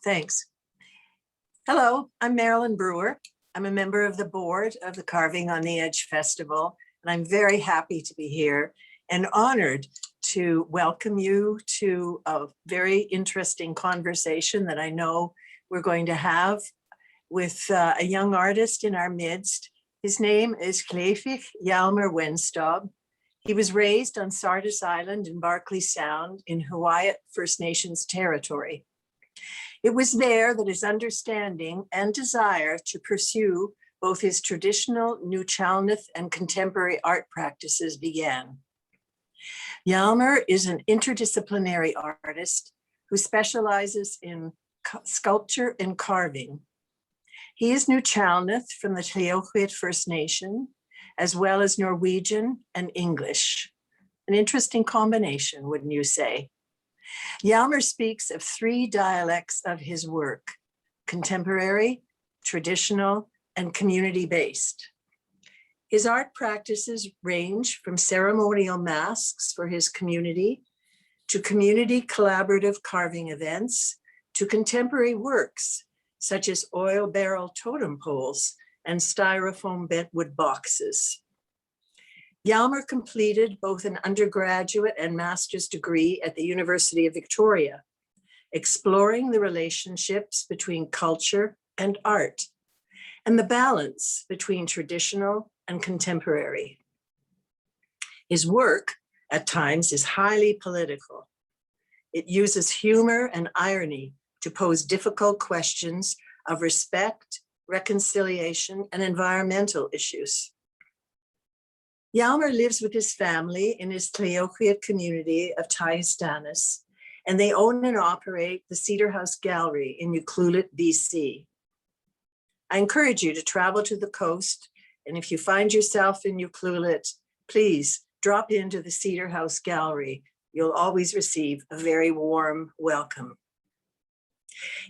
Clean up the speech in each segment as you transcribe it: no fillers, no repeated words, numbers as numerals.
Thanks. Hello, I'm Marilyn Brewer. I'm a member of the board of the Carving on the Edge Festival, and I'm very happy to be here and honored to welcome you to a very interesting conversation that I know we're going to have with a young artist in our midst. His name is Hjalmer Wenstob. He was raised on Sardis Island in Barkley Sound in Hawaii First Nations territory. It was there that his understanding and desire to pursue both his traditional Nuu-chah-nulth and contemporary art practices began. Hjalmer is an interdisciplinary artist who specializes in sculpture and carving. He is Nuu-chah-nulth from the Nuu-chah-nulth First Nation, as well as Norwegian and English. An interesting combination, wouldn't you say? Hjalmer speaks of three dialects of his work: contemporary, traditional, and community-based. His art practices range from ceremonial masks for his community to community collaborative carving events to contemporary works such as oil barrel totem poles and styrofoam bentwood boxes. Hjalmer completed both an undergraduate and master's degree at the University of Victoria, exploring the relationships between culture and art and the balance between traditional and contemporary. His work at times is highly political. It uses humor and irony to pose difficult questions of respect, reconciliation, and environmental issues. Hjalmer lives with his family in his Nuu-chah-nulth community of Taistanis, and they own and operate the Cedar House Gallery in Ucluelet, BC. I encourage you to travel to the coast, and if you find yourself in Ucluelet, please drop into the Cedar House Gallery. You'll always receive a very warm welcome.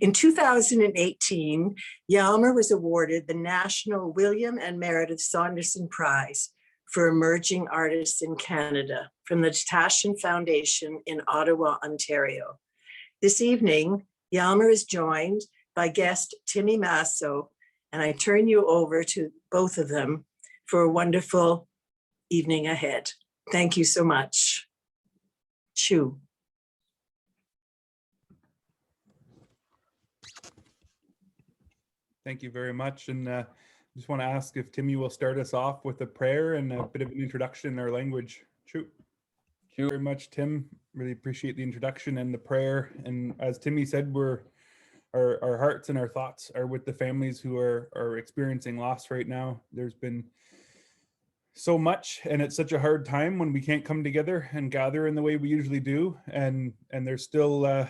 In 2018, Hjalmer was awarded the National William and Meredith Saunderson Prize for Emerging Artists in Canada from the Tashin Foundation in Ottawa, Ontario. This evening, Hjalmer is joined by guest Timmy Masso, and I turn you over to both of them for a wonderful evening ahead. Thank you so much. Shoo. Thank you very much. And just want to ask if Timmy will start us off with a prayer and a bit of an introduction in our language. Shoo. Thank you very much, Tim. Really appreciate the introduction and the prayer. And as Timmy said, our hearts and our thoughts are with the families who are experiencing loss right now. There's been so much, and it's such a hard time when we can't come together and gather in the way we usually do. And there's still,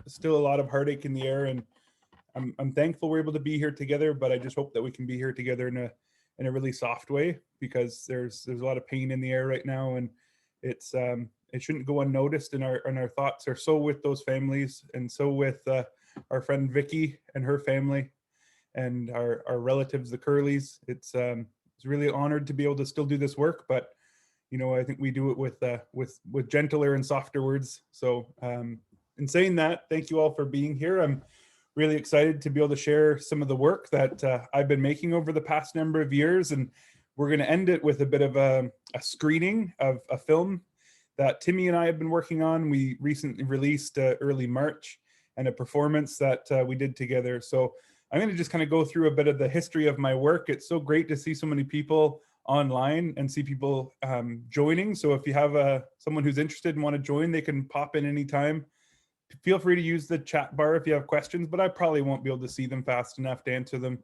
still a lot of heartache in the air. And I'm thankful we're able to be here together, but I just hope that we can be here together in a really soft way, because there's a lot of pain in the air right now, and it shouldn't go unnoticed. And our thoughts are so with those families, and so with our friend Vicky and her family, and our relatives, the Curleys. It's really honored to be able to still do this work, but I think we do it with gentler and softer words. So in saying that, thank you all for being here. I'm really excited to be able to share some of the work that I've been making over the past number of years, and we're going to end it with a bit of a screening of a film that Timmy and I have been working on. We recently released early March, and a performance that we did together. So I'm going to just kind of go through a bit of the history of my work. It's so great to see so many people online and see people joining. So if you have someone who's interested and want to join, they can pop in anytime. Feel free to use the chat bar if you have questions, but I probably won't be able to see them fast enough to answer them.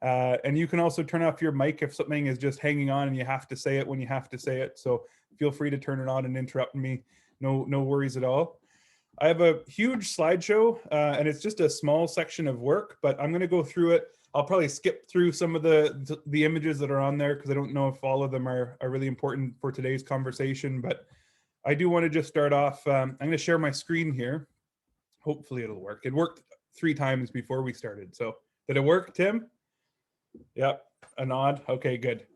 And you can also turn off your mic if something is just hanging on and you have to say it when you have to say it. So feel free to turn it on and interrupt me. No worries at all. I have a huge slideshow, and it's just a small section of work, but I'm going to go through it. I'll probably skip through some of the images that are on there, because I don't know if all of them are really important for today's conversation. But I do want to just start off. I'm going to share my screen here. Hopefully it'll work. It worked 3 times before we started. So did it work, Tim? Yep, a nod. Okay, good.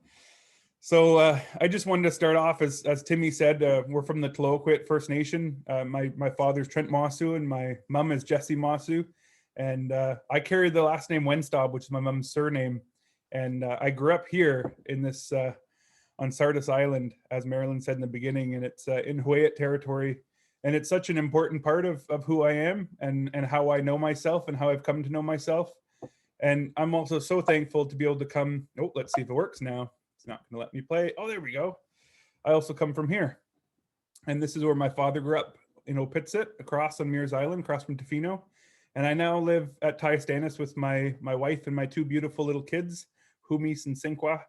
So I just wanted to start off, as Timmy said, we're from the Nuu-chah-nulth First Nation. My father's Trent Masso and my mom is Jessie Masso. And I carry the last name Wenstob, which is my mom's surname. And I grew up here in this on Sardis Island, as Marilyn said in the beginning, and it's in Hwayet territory. And it's such an important part of who I am and how I know myself and how I've come to know myself. And I'm also so thankful to be able to come. Oh, let's see if it works now. It's not going to let me play. Oh, there we go. I also come from here. And this is where my father grew up in Opitsit, across on Mears Island, across from Tofino. And I now live at Tyastanis with my wife and my two beautiful little kids, Humis and Sinqua.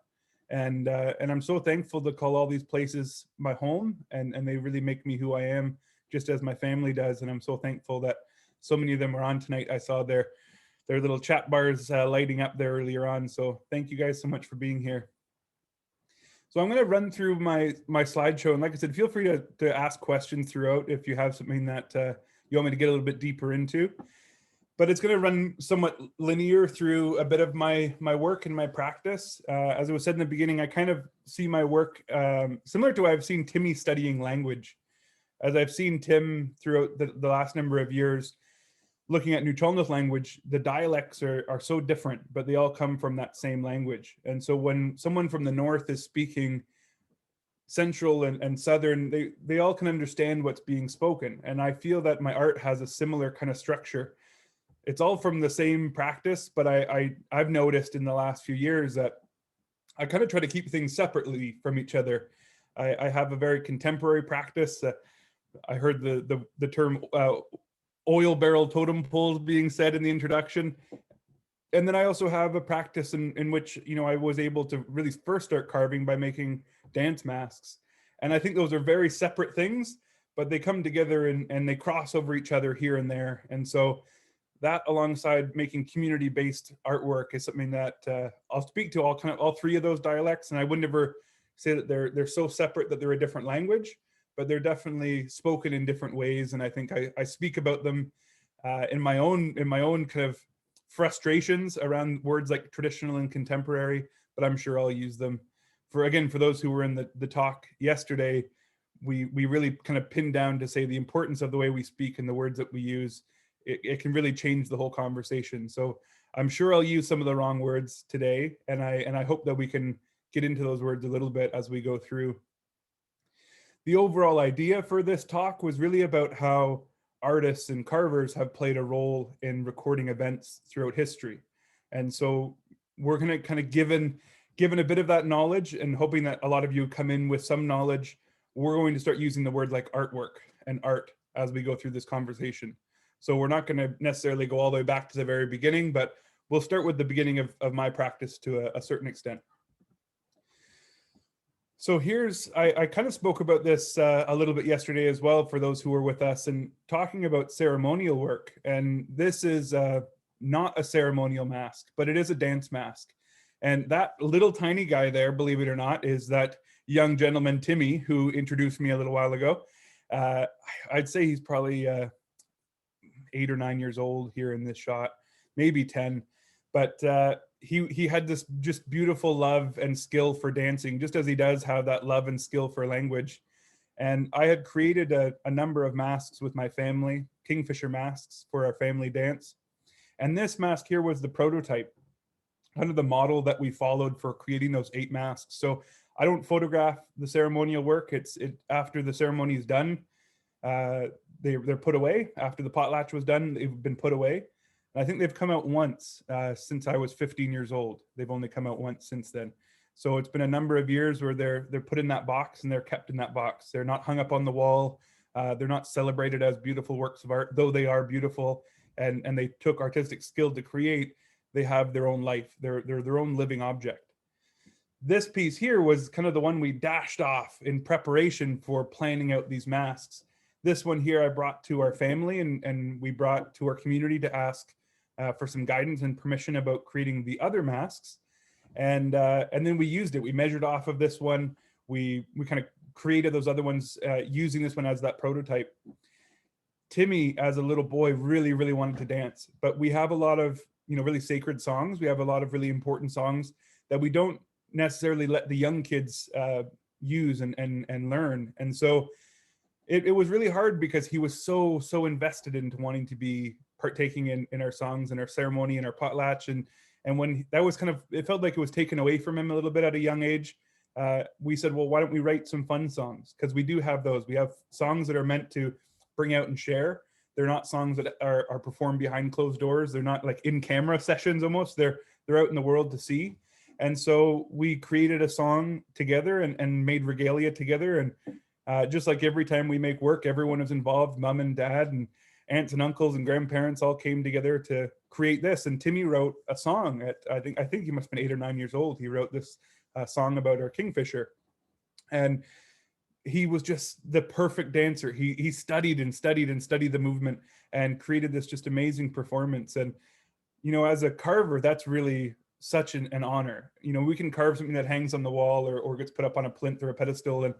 And I'm so thankful to call all these places my home, and they really make me who I am, just as my family does. And I'm so thankful that so many of them are on tonight. I saw their little chat bars lighting up there earlier on. So thank you guys so much for being here. So I'm going to run through my slideshow. And like I said, feel free to ask questions throughout if you have something that you want me to get a little bit deeper into. But it's going to run somewhat linear through a bit of my work and my practice. As I was said in the beginning, I kind of see my work similar to what I've seen Timmy studying language. As I've seen Tim throughout the last number of years, looking at Nuu-chah-nulth language, the dialects are so different, but they all come from that same language. And so when someone from the north is speaking central and southern, they all can understand what's being spoken. And I feel that my art has a similar kind of structure. It's all from the same practice, but I've noticed in the last few years that I kind of try to keep things separately from each other. I have a very contemporary practice. I heard the term oil barrel totem poles being said in the introduction. And then I also have a practice in which, I was able to really first start carving by making dance masks. And I think those are very separate things, but they come together and they cross over each other here and there. And so that, alongside making community-based artwork, is something that I'll speak to all three of those dialects. And I would never say that they're so separate that they're a different language, but they're definitely spoken in different ways. And I think I speak about them in my own kind of frustrations around words like traditional and contemporary, but I'm sure I'll use them. For those who were in the talk yesterday, we really kind of pinned down to say the importance of the way we speak and the words that we use. It can really change the whole conversation. So I'm sure I'll use some of the wrong words today, and I hope that we can get into those words a little bit as we go through. The overall idea for this talk was really about how artists and carvers have played a role in recording events throughout history. And so we're going to kind of given a bit of that knowledge, and hoping that a lot of you come in with some knowledge, we're going to start using the word like artwork and art as we go through this conversation. So we're not going to necessarily go all the way back to the very beginning, but we'll start with the beginning of my practice to a certain extent. So I kind of spoke about this a little bit yesterday as well for those who were with us, and talking about ceremonial work. And this is not a ceremonial mask, but it is a dance mask. And that little tiny guy there, believe it or not, is that young gentleman, Timmy, who introduced me a little while ago. I'd say he's probably 8 or 9 years old here in this shot, maybe 10. But he had this just beautiful love and skill for dancing, just as he does have that love and skill for language. And I had created a number of masks with my family, kingfisher masks, for our family dance. And this mask here was the prototype, kind of the model that we followed for creating those 8 masks. So I don't photograph the ceremonial work. It's after the ceremony is done, they're put away. After the potlatch was done, they've been put away. And I think they've come out once since I was 15 years old. They've only come out once since then. So it's been a number of years where they're put in that box and they're kept in that box. They're not hung up on the wall. They're not celebrated as beautiful works of art, though they are beautiful and they took artistic skill to create. They have their own life. They're their own living object. This piece here was kind of the one we dashed off in preparation for planning out these masks. This one here I brought to our family and we brought to our community to ask for some guidance and permission about creating the other masks. And then we used it. We measured off of this one. We kind of created those other ones using this one as that prototype. Timmy, as a little boy, really, really wanted to dance, but we have a lot of, really sacred songs. We have a lot of really important songs that we don't necessarily let the young kids use and learn. And so it was really hard because he was so invested into wanting to be partaking in our songs and our ceremony and our potlatch. And when that was kind of, it felt like it was taken away from him a little bit at a young age. We said, well, why don't we write some fun songs? Because we do have those. We have songs that are meant to bring out and share. They're not songs that are performed behind closed doors. They're not like in-camera sessions almost. They're out in the world to see. And so we created a song together and made regalia together. And just like every time we make work, everyone is involved, mom and dad and aunts and uncles and grandparents all came together to create this. And Timmy wrote a song at, I think he must have been 8 or 9 years old. He wrote this song about our kingfisher. And he was just the perfect dancer. He studied and studied and studied the movement and created this just amazing performance. And, you know, as a carver, that's really such an honor. You know, we can carve something that hangs on the wall or gets put up on a plinth or a pedestal, and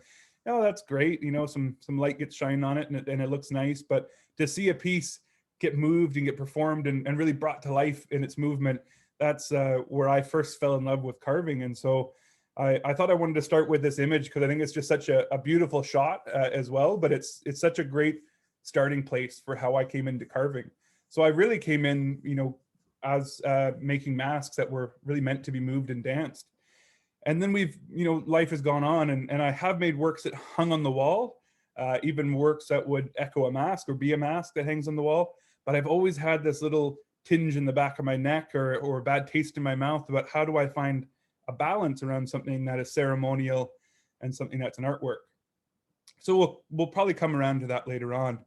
oh, that's great. You know, some light gets shined on it and it looks nice. But to see a piece get moved and get performed and really brought to life in its movement, that's where I first fell in love with carving. And so I thought I wanted to start with this image because I think it's just such a beautiful shot as well, but it's such a great starting place for how I came into carving. So I really came in, you know, as making masks that were really meant to be moved and danced. And then we've, you know, life has gone on and I have made works that hung on the wall, even works that would echo a mask or be a mask that hangs on the wall. But I've always had this little tinge in the back of my neck or a bad taste in my mouth about how do I find a balance around something that is ceremonial and something that's an artwork. So we'll probably come around to that later on.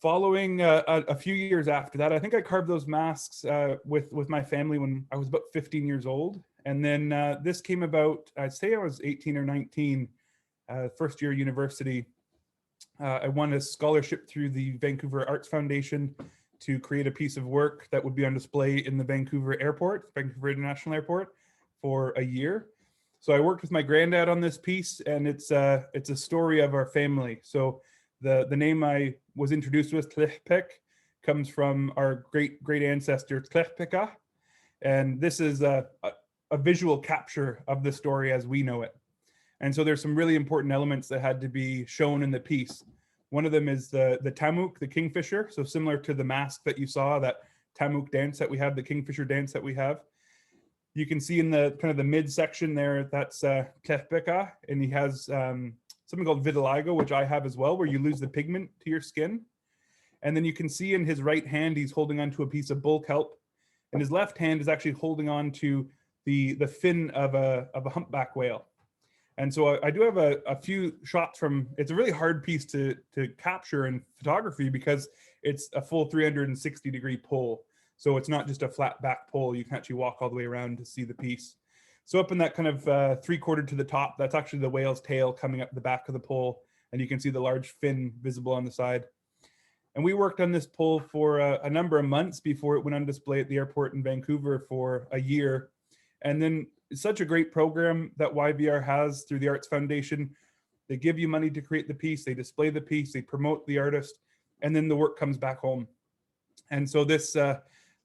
Following a few years after that, I think I carved those masks with my family when I was about 15 years old. And then this came about, I'd say I was 18 or 19, first year university. I won a scholarship through the Vancouver Arts Foundation to create a piece of work that would be on display in the Vancouver Airport, Vancouver International Airport, for a year. So I worked with my granddad on this piece, and it's a story of our family. So the name I was introduced with, Tlihpik, comes from our great ancestor Tlihpika, and this is a visual capture of the story as we know it. And so there's some really important elements that had to be shown in the piece. One of them is the tamuk, the kingfisher. So similar to the mask that you saw, that tamuk dance that we have, the kingfisher dance that we have. You can see in the kind of the midsection there, that's Tlihpika, and he has something called vitiligo, which I have as well, where you lose the pigment to your skin. And then you can see in his right hand, he's holding onto a piece of bull kelp, and his left hand is actually holding on to the fin of a humpback whale. And so I do have a few shots from, it's a really hard piece to capture in photography because it's a full 360-degree pull. So it's not just a flat back pull, you can actually walk all the way around to see the piece. So up in that kind of 3/4 to the top, that's actually the whale's tail coming up the back of the pole, and you can see the large fin visible on the side. And we worked on this pole for a number of months before it went on display at the airport in Vancouver for a year. And then it's such a great program that YVR has through the Arts Foundation. They give you money to create the piece, they display the piece, they promote the artist, and then the work comes back home. And so this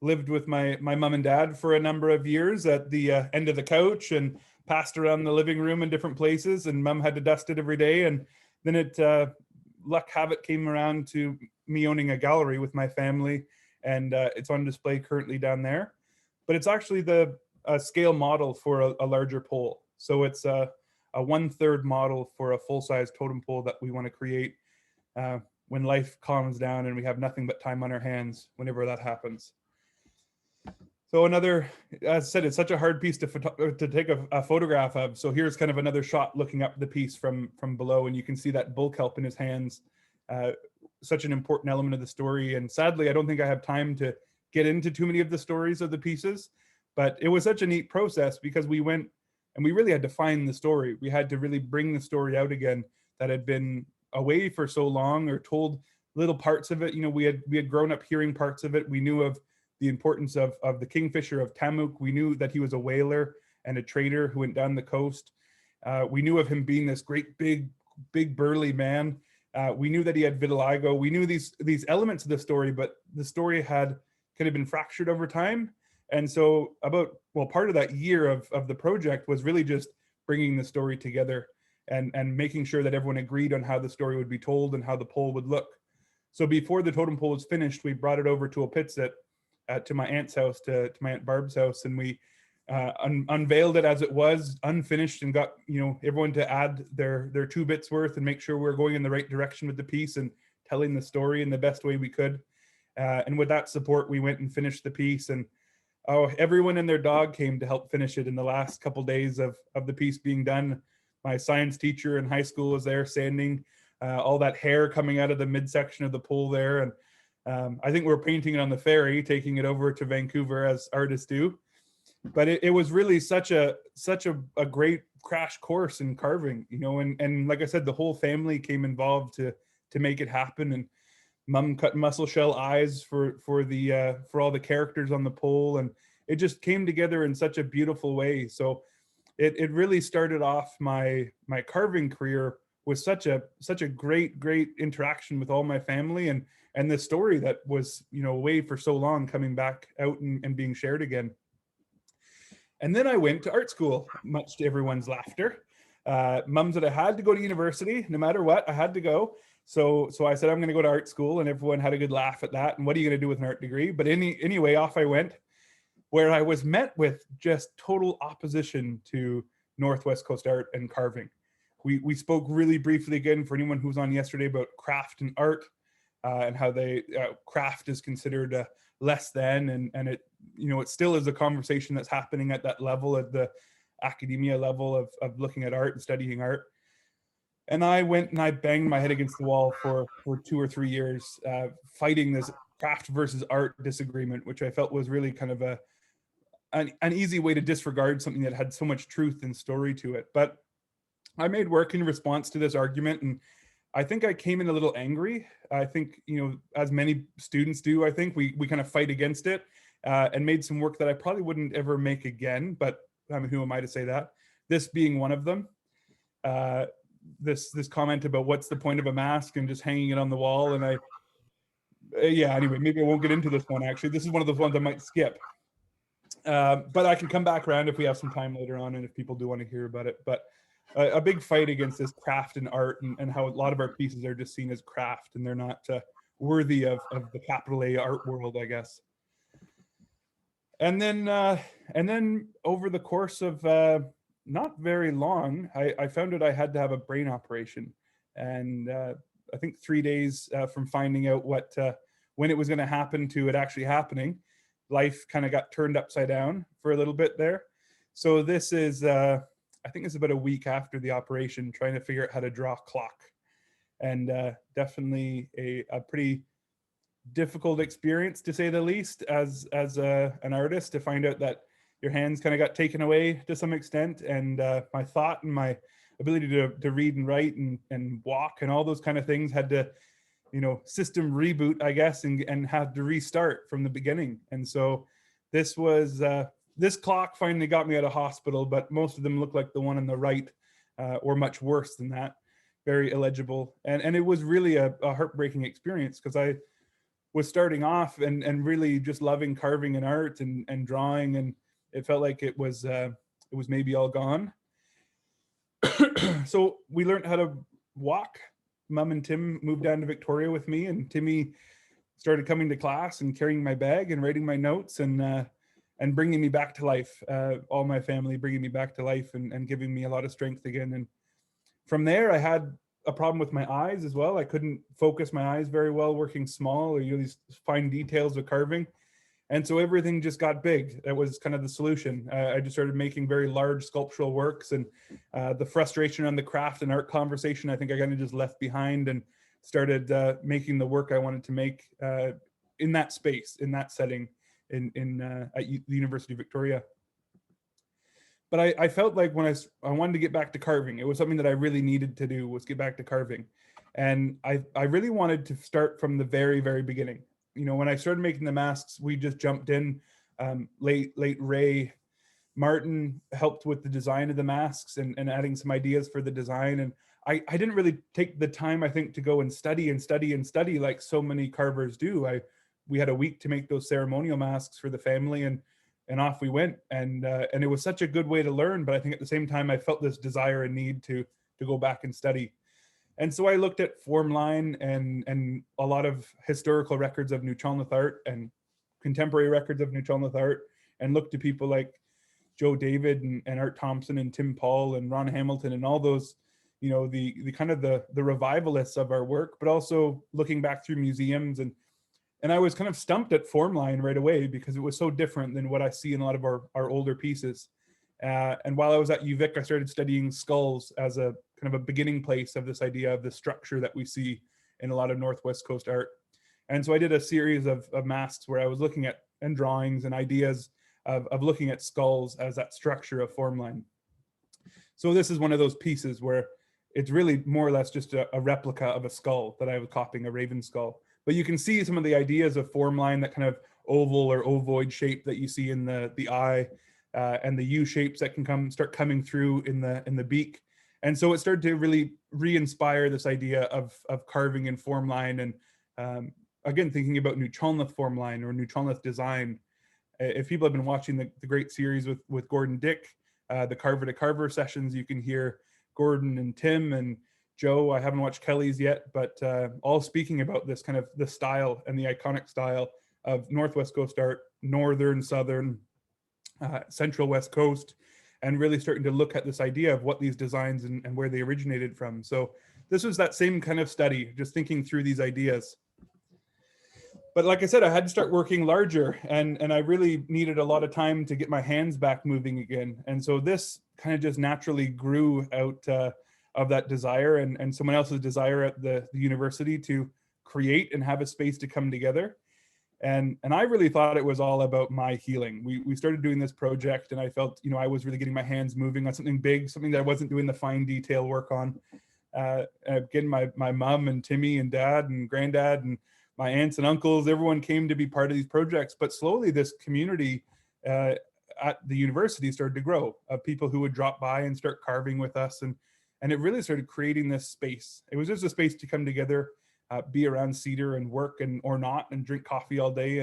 lived with my mom and dad for a number of years at the end of the couch and passed around the living room in different places, and mom had to dust it every day. And then luck have it came around to me owning a gallery with my family, and it's on display currently down there. But it's actually the scale model for a larger pole. So it's a 1/3 model for a full-size totem pole that we want to create when life calms down and we have nothing but time on our hands whenever that happens. So another, as I said, it's such a hard piece to take a photograph of. So here's kind of another shot looking up the piece from below, and you can see that bull kelp in his hands. Such an important element of the story. And sadly, I don't think I have time to get into too many of the stories of the pieces, but it was such a neat process because we went and we really had to find the story. We had to really bring the story out again that had been away for so long, or told little parts of it. You know, we had grown up hearing parts of it. We knew of the importance of the kingfisher of Tamuk. We knew that he was a whaler and a trader who went down the coast. We knew of him being this great big burly man. We knew that he had vitiligo. We knew these elements of the story, but the story had kind of been fractured over time. And so part of that year of the project was really just bringing the story together and making sure that everyone agreed on how the story would be told and how the pole would look. So before the totem pole was finished, we brought it over to Opitsit, to my aunt's house, to my Aunt Barb's house, and we unveiled it as it was, unfinished, and got, you know, everyone to add their 2 bits worth and make sure we're going in the right direction with the piece and telling the story in the best way we could. And with that support, we went and finished the piece, and everyone and their dog came to help finish it in the last couple days of the piece being done. My science teacher in high school was there sanding all that hair coming out of the midsection of the pole there. And I think we're painting it on the ferry, taking it over to Vancouver as artists do. But it was really such a great crash course in carving, you know, and like I said, the whole family came involved to make it happen. And Mom cut mussel shell eyes for all the characters on the pole, and it just came together in such a beautiful way. So it really started off my carving career with such a great interaction with all my family, and the story that was, you know, away for so long coming back out and being shared again. And then I went to art school, much to everyone's laughter. Mom said I had to go to university, no matter what, I had to go. So I said, I'm going to go to art school, and everyone had a good laugh at that. And what are you going to do with an art degree? But anyway, off I went, where I was met with just total opposition to Northwest Coast art and carving. We spoke really briefly again for anyone who was on yesterday about craft and art, and how they craft is considered less than, and it, you know, it still is a conversation that's happening at that level, at the academia level of looking at art and studying art. And I went and I banged my head against the wall for 2 or 3 years, fighting this craft versus art disagreement, which I felt was really kind of an easy way to disregard something that had so much truth and story to it. But I made work in response to this argument, and I think I came in a little angry. I think, you know, as many students do, I think we kind of fight against it, and made some work that I probably wouldn't ever make again, but I mean, who am I to say that? This being one of them. This comment about what's the point of a mask and just hanging it on the wall. And yeah, anyway, maybe I won't get into this one. Actually, this is one of those ones I might skip. But I can come back around if we have some time later on, and if people do want to hear about it. But a big fight against this craft and art, and how a lot of our pieces are just seen as craft, and they're not worthy of the capital A art world, I guess. And then over the course of not very long, I found out I had to have a brain operation. And I think 3 days from finding out when it was going to happen to it actually happening, life kind of got turned upside down for a little bit there. So this is, I think it's about a week after the operation, trying to figure out how to draw a clock. And definitely a pretty difficult experience, to say the least, as an artist, to find out that your hands kind of got taken away to some extent, and my thought and my ability to read and write and walk and all those kind of things had to, you know, system reboot, I guess, and had to restart from the beginning. And so this was this clock finally got me out of hospital, but most of them look like the one on the right, or much worse than that, very illegible. And it was really a heartbreaking experience, because I was starting off and really just loving carving and art and drawing, and it felt like it was maybe all gone. So we learned how to walk. Mom and Tim moved down to Victoria with me, and Timmy started coming to class and carrying my bag and writing my notes and bringing me back to life. All my family bringing me back to life and giving me a lot of strength again. And from there, I had a problem with my eyes as well. I couldn't focus my eyes very well working small, or, you know, these fine details of carving. And so everything just got big. That was kind of the solution. I just started making very large sculptural works, and the frustration on the craft and art conversation, I think I kind of just left behind and started making the work I wanted to make in that space, in that setting, at the University of Victoria. But I felt like when I wanted to get back to carving, it was something that I really needed to do, was get back to carving. And I really wanted to start from the very, very beginning. You know, when I started making the masks, we just jumped in. Late Ray Martin helped with the design of the masks and adding some ideas for the design. And I didn't really take the time, I think, to go and study like so many carvers do. We had a week to make those ceremonial masks for the family, and off we went. And it was such a good way to learn. But I think at the same time, I felt this desire and need to go back and study. And so I looked at form line and a lot of historical records of Nuu-chah-nulth art and contemporary records of Nuu-chah-nulth art, and looked to people like Joe David and Art Thompson and Tim Paul and Ron Hamilton and all those, you know, the kind of the revivalists of our work, but also looking back through museums. And I was kind of stumped at form line right away because it was so different than what I see in a lot of our older pieces. And while I was at Uvic, I started studying skulls as a kind of a beginning place of this idea of the structure that we see in a lot of Northwest Coast art. And so I did a series of masks where I was looking at and drawings and ideas of looking at skulls as that structure of form line. So this is one of those pieces where it's really more or less just a replica of a skull that I was copying, a raven skull. But you can see some of the ideas of form line, that kind of oval or ovoid shape that you see in the eye, and the U shapes that can start coming through in the beak. And so it started to really re-inspire this idea of carving in form line. And again, thinking about Nuu-chah-nulth form line or Nuu-chah-nulth design. If people have been watching the great series with Gordon Dick, the Carver to Carver sessions, you can hear Gordon and Tim and Joe. I haven't watched Kelly's yet, but all speaking about this kind of the style and the iconic style of Northwest Coast art, Northern, Southern, Central West Coast, and really starting to look at this idea of what these designs and where they originated from. So this was that same kind of study, just thinking through these ideas. But like I said, I had to start working larger, and I really needed a lot of time to get my hands back moving again. And so this kind of just naturally grew out of that desire and someone else's desire at the university to create and have a space to come together. And I really thought it was all about my healing. We started doing this project, and I felt, you know, I was really getting my hands moving on something big, something that I wasn't doing the fine detail work on. Again, my mom and Timmy and dad and granddad and my aunts and uncles, everyone came to be part of these projects. But slowly this community at the university started to grow, of people who would drop by and start carving with us. And it really started creating this space. It was just a space to come together, be around cedar and work or not, and drink coffee all day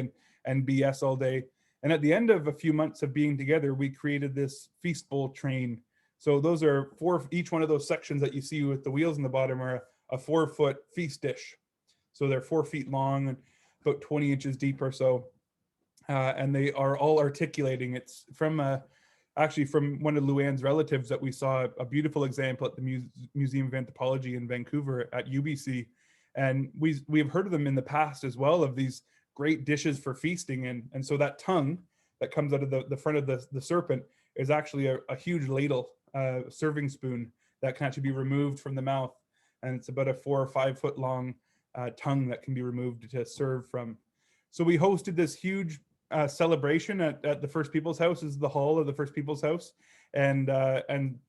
and BS all day. And at the end of a few months of being together, we created this feast bowl train. So those are each one of those sections that you see with the wheels in the bottom are a 4-foot feast dish. So they're 4 feet long and about 20 inches deep or so. And they are all articulating. It's from actually from one of Luann's relatives that we saw a beautiful example at the Museum of Anthropology in Vancouver at UBC. And we've heard of them in the past as well, of these great dishes for feasting. And so that tongue that comes out of the front of the serpent is actually a huge ladle, serving spoon that can actually be removed from the mouth. And it's about a 4 or 5 foot long tongue that can be removed to serve from. So we hosted this huge celebration at the First People's House, is the hall of the First People's House, and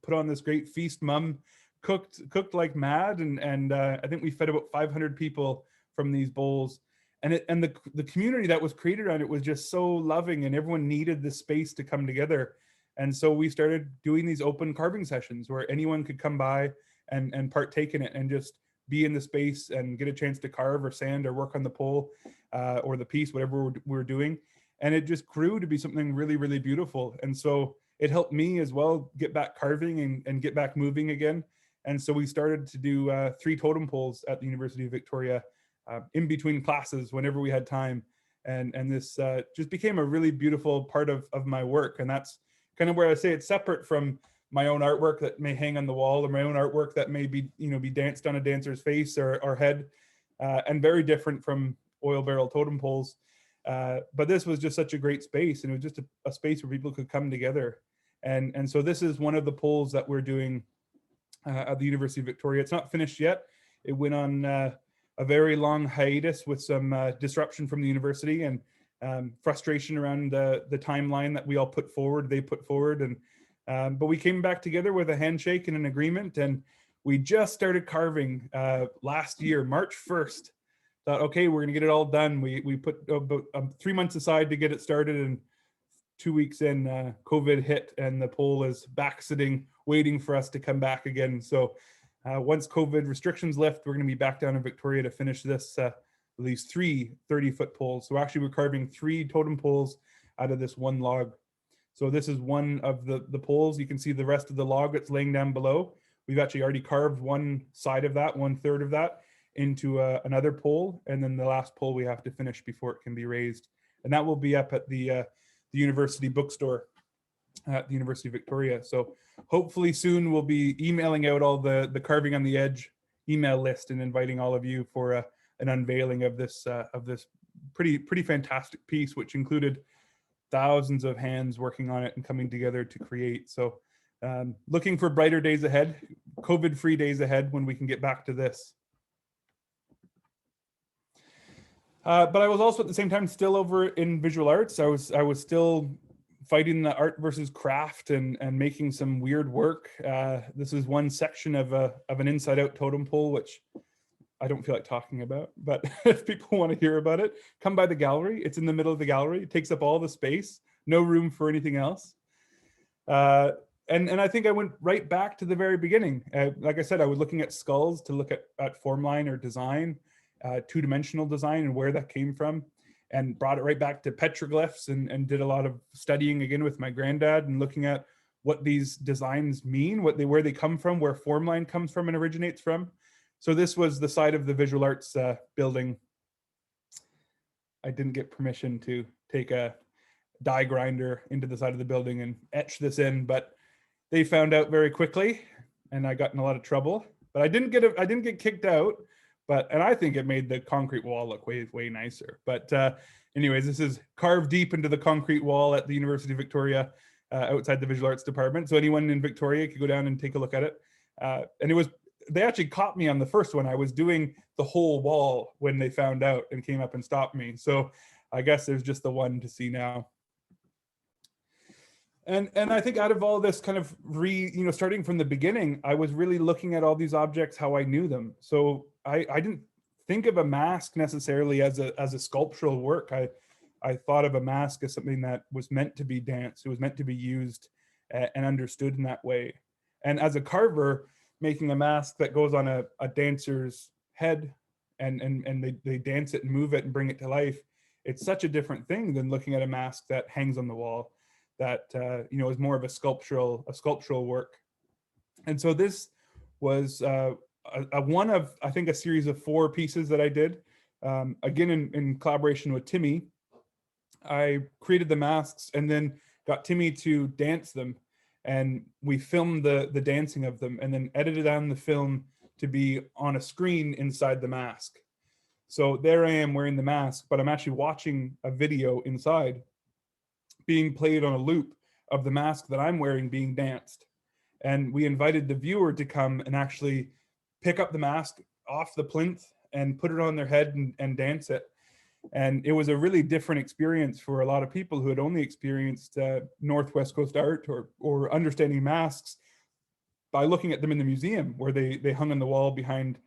put on this great feast. Mom cooked like mad, and I think we fed about 500 people from these bowls. And the community that was created around it was just so loving, and everyone needed this space to come together. And so we started doing these open carving sessions where anyone could come by and partake in it and just be in the space and get a chance to carve or sand or work on the pole or the piece, whatever we're doing. And it just grew to be something really, really beautiful. And so it helped me as well get back carving and get back moving again. And so we started to do 3 totem poles at the University of Victoria in between classes whenever we had time. And this just became a really beautiful part of my work. And that's kind of where I say it's separate from my own artwork that may hang on the wall, or my own artwork that may be, be danced on a dancer's face or head, and very different from oil barrel totem poles. But this was just such a great space, and it was just a space where people could come together. And so this is one of the poles that we're doing at the University of Victoria. It's not finished yet. It went on a very long hiatus with some disruption from the university and frustration around the timeline that we all put forward, they put forward. But we came back together with a handshake and an agreement, and we just started carving last year, March 1st. Thought, okay, we're gonna get it all done. We put about 3 months aside to get it started, and 2 weeks in, COVID hit, and the pole is back sitting, waiting for us to come back again. So once COVID restrictions lift, we're gonna be back down in Victoria to finish this, these 3 30-foot poles. So actually we're carving 3 totem poles out of this one log. So this is one of the poles. You can see the rest of the log that's laying down below. we've actually already carved one side of that, 1/3 of that, into another pole, and then the last pole we have to finish before it can be raised. And that will be up at the university bookstore at the University of Victoria. So hopefully soon we'll be emailing out all the Carving on the Edge email list and inviting all of you for an unveiling of this pretty fantastic piece, which included thousands of hands working on it and coming together to create. So looking for brighter days ahead, COVID-free days ahead, when we can get back to this. But I was also at the same time still over in visual arts. I was still fighting the art versus craft and making some weird work. This is one section of an inside out totem pole, which I don't feel like talking about, but if people want to hear about it, come by the gallery. It's in the middle of the gallery. It takes up all the space, no room for anything else. And I think I went right back to the very beginning. Like I said, I was looking at skulls to look at form line or design, two-dimensional design and where that came from, and brought it right back to petroglyphs and did a lot of studying again with my granddad and looking at what these designs mean, where they come from, where form line comes from and originates from. So this was the side of the visual arts building. I didn't get permission to take a die grinder into the side of the building and etch this in, but they found out very quickly, and I got in a lot of trouble. But I didn't get kicked out. And I think it made the concrete wall look way nicer. But anyways, this is carved deep into the concrete wall at the University of Victoria, outside the visual arts department. So anyone in Victoria could go down and take a look at it. And they actually caught me on the first one. I was doing the whole wall when they found out and came up and stopped me. So I guess there's just the one to see now. And I think out of all this kind of starting from the beginning, I was really looking at all these objects how I knew them. So I didn't think of a mask necessarily as a sculptural work. I thought of a mask as something that was meant to be danced. It was meant to be used and understood in that way. And as a carver, making a mask that goes on a dancer's head and they dance it and move it and bring it to life, it's such a different thing than looking at a mask that hangs on the wall that is more of a sculptural work. And so this was one of, I think, a series of 4 pieces that I did. Again, in collaboration with Timmy, I created the masks and then got Timmy to dance them. And we filmed the dancing of them and then edited down the film to be on a screen inside the mask. So there I am wearing the mask, but I'm actually watching a video inside being played on a loop of the mask that I'm wearing being danced. And we invited the viewer to come and actually pick up the mask off the plinth and put it on their head and dance it. And it was a really different experience for a lot of people who had only experienced Northwest Coast art or understanding masks by looking at them in the museum, where they hung on the wall behind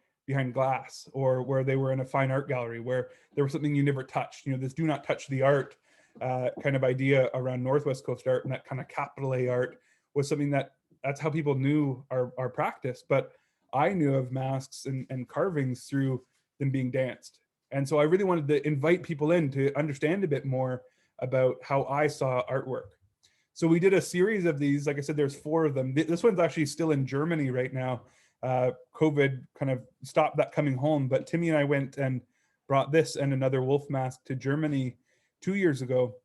glass, or where they were in a fine art gallery where there was something you never touched. This do not touch the art kind of idea around Northwest Coast art, and that kind of capital A art was something that's how people knew our practice. But I knew of masks and carvings through them being danced. And so I really wanted to invite people in to understand a bit more about how I saw artwork. So we did a series of these. Like I said, there's 4 of them. This one's actually still in Germany right now. COVID kind of stopped that coming home, but Timmy and I went and brought this and another wolf mask to Germany 2 years ago,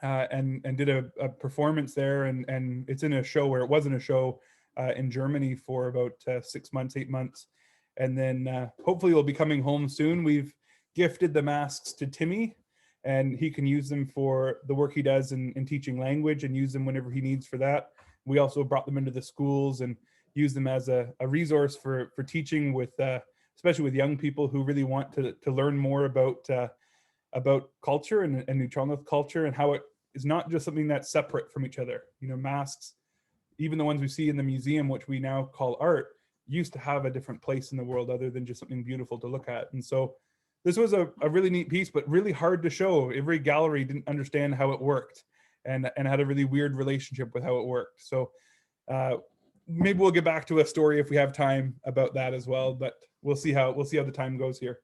and did a performance there. And it's in a show where it wasn't a show in Germany for about 6 months, 8 months. And then hopefully we'll be coming home soon. We've gifted the masks to Timmy, and he can use them for the work he does in teaching language and use them whenever he needs for that. We also brought them into the schools and use them as a resource for teaching with, especially with young people who really want to learn more about culture and Nuu-chah-nulth culture, and how it is not just something that's separate from each other. Masks, even the ones we see in the museum, which we now call art, used to have a different place in the world other than just something beautiful to look at. And so this was a really neat piece, but really hard to show. Every gallery didn't understand how it worked and had a really weird relationship with how it worked. So maybe we'll get back to a story if we have time about that as well, but we'll see how the time goes here.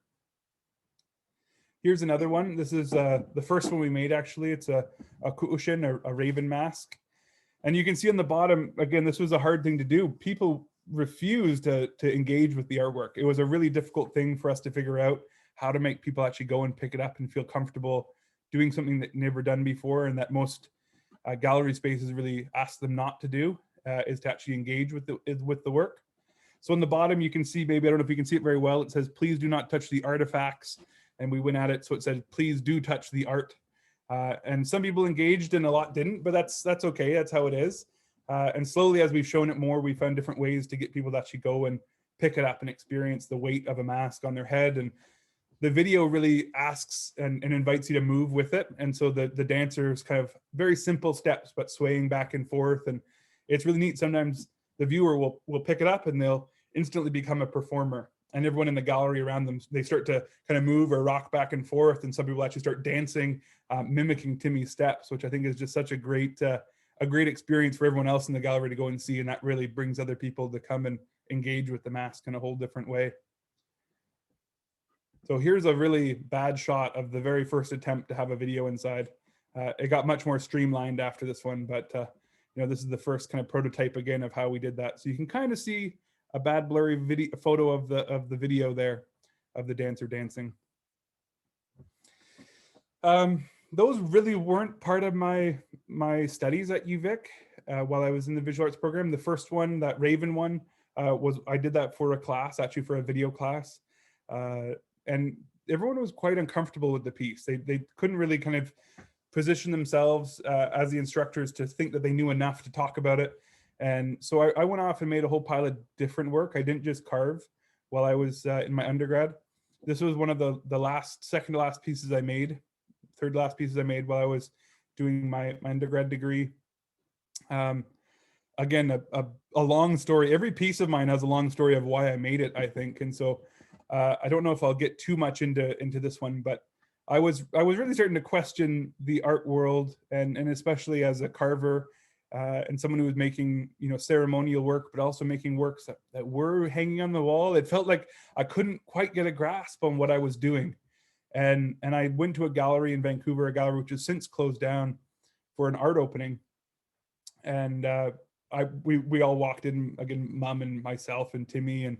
Here's another one. This is the first one we made, actually. It's a kuushin, a raven mask. And you can see on the bottom, again, this was a hard thing to do. People refused to engage with the artwork. It was a really difficult thing for us to figure out how to make people actually go and pick it up and feel comfortable doing something that never done before, and that most gallery spaces really ask them not to do, is to actually engage with the work. So on the bottom, you can see, maybe, I don't know if you can see it very well, it says, please do not touch the artifacts. And we went at it, so it said, please do touch the art. And some people engaged and a lot didn't, but that's okay, that's how it is. And slowly, as we've shown it more, we found different ways to get people to actually go and pick it up and experience the weight of a mask on their head. And the video really asks and invites you to move with it. And so the dancers kind of very simple steps, but swaying back and forth. And it's really neat. Sometimes the viewer will pick it up and they'll instantly become a performer. And everyone in the gallery around them, they start to kind of move or rock back and forth. And some people actually start dancing, mimicking Timmy's steps, which I think is just such a great experience for everyone else in the gallery to go and see. And that really brings other people to come and engage with the mask in a whole different way. So here's a really bad shot of the very first attempt to have a video inside. It got much more streamlined after this one, but you know, this is the first kind of prototype again of how we did that. So you can kind of see a bad blurry photo of the video there of the dancer dancing. Those really weren't part of my studies at Uvic while I was in the visual arts program. The first one, that Raven one, I did that for a class, actually for a video class. And everyone was quite uncomfortable with the piece. They couldn't really kind of position themselves as the instructors to think that they knew enough to talk about it. And so I went off and made a whole pile of different work. I didn't just carve while I was in my undergrad. This was one of the second to last pieces I made, third to last pieces I made while I was doing my undergrad degree. Again, a long story. Every piece of mine has a long story of why I made it, I think. And so I don't know if I'll get too much into this one, but I was really starting to question the art world, and especially as a carver and someone who was making, you know, ceremonial work, but also making works that were hanging on the wall. It felt like I couldn't quite get a grasp on what I was doing. And I went to a gallery in Vancouver, a gallery which has since closed down, for an art opening. And we all walked in, again, Mom and myself and Timmy and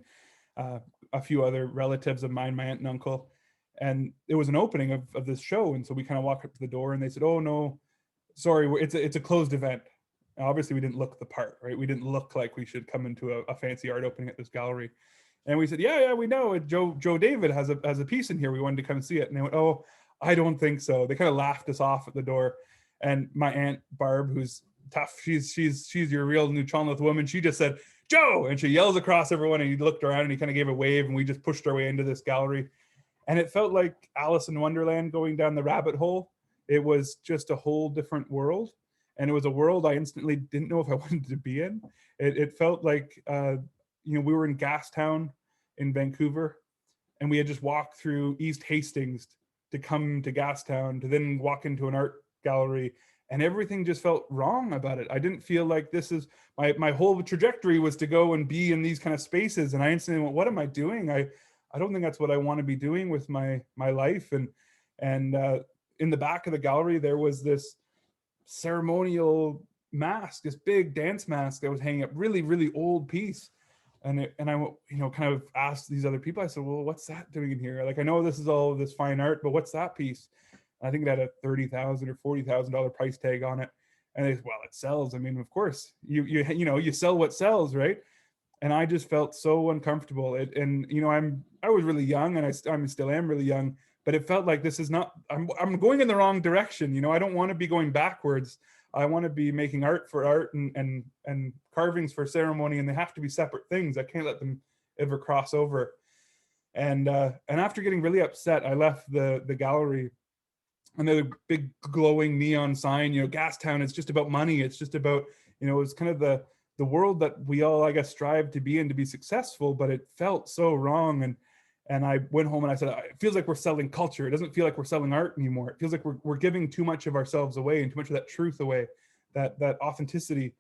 a few other relatives of mine, my aunt and uncle. And it was an opening of this show. And so we kind of walked up to the door and they said, oh no, sorry, it's a closed event. Now, obviously we didn't look the part, right? We didn't look like we should come into a fancy art opening at this gallery. And we said, yeah, we know it. Joe David has a piece in here. We wanted to come see it. And they went, oh, I don't think so. They kind of laughed us off at the door. And my aunt Barb, who's tough, she's your real Nuu-chah-nulth woman, she just said, Joe, and she yells across everyone, and he looked around and he kind of gave a wave, and we just pushed our way into this gallery. And it felt like Alice in Wonderland going down the rabbit hole. It was just a whole different world. And it was a world I instantly didn't know if I wanted to be in. It felt like, you know, we were in Gastown in Vancouver, and we had just walked through East Hastings to come to Gastown, to then walk into an art gallery, and everything just felt wrong about it. I didn't feel like this is my whole trajectory was to go and be in these kind of spaces. And I instantly went, what am I doing? I don't think that's what I want to be doing with my life. And in the back of the gallery, there was this ceremonial mask, this big dance mask that was hanging up, really, really old piece. And I, you know, kind of asked these other people, I said, well, what's that doing in here? Like, I know this is all this fine art, but what's that piece? And I think it had a $30,000 or $40,000 price tag on it. And they said, well, it sells. I mean, of course, you know, you sell what sells, right? And I just felt so uncomfortable. And you know, I was really young, and I still am really young, but it felt like this is not, I'm going in the wrong direction. You know, I don't want to be going backwards. I want to be making art for art and carvings for ceremony, and they have to be separate things. I can't let them ever cross over. And after getting really upset, I left the gallery. Another big glowing neon sign, you know, Gastown, it's just about money. It's just about, you know, it's kind of the world that we all, I guess, strive to be in, to be successful, but it felt so wrong. And I went home and I said, it feels like we're selling culture. It doesn't feel like we're selling art anymore. It feels like we're giving too much of ourselves away and too much of that truth away, that authenticity.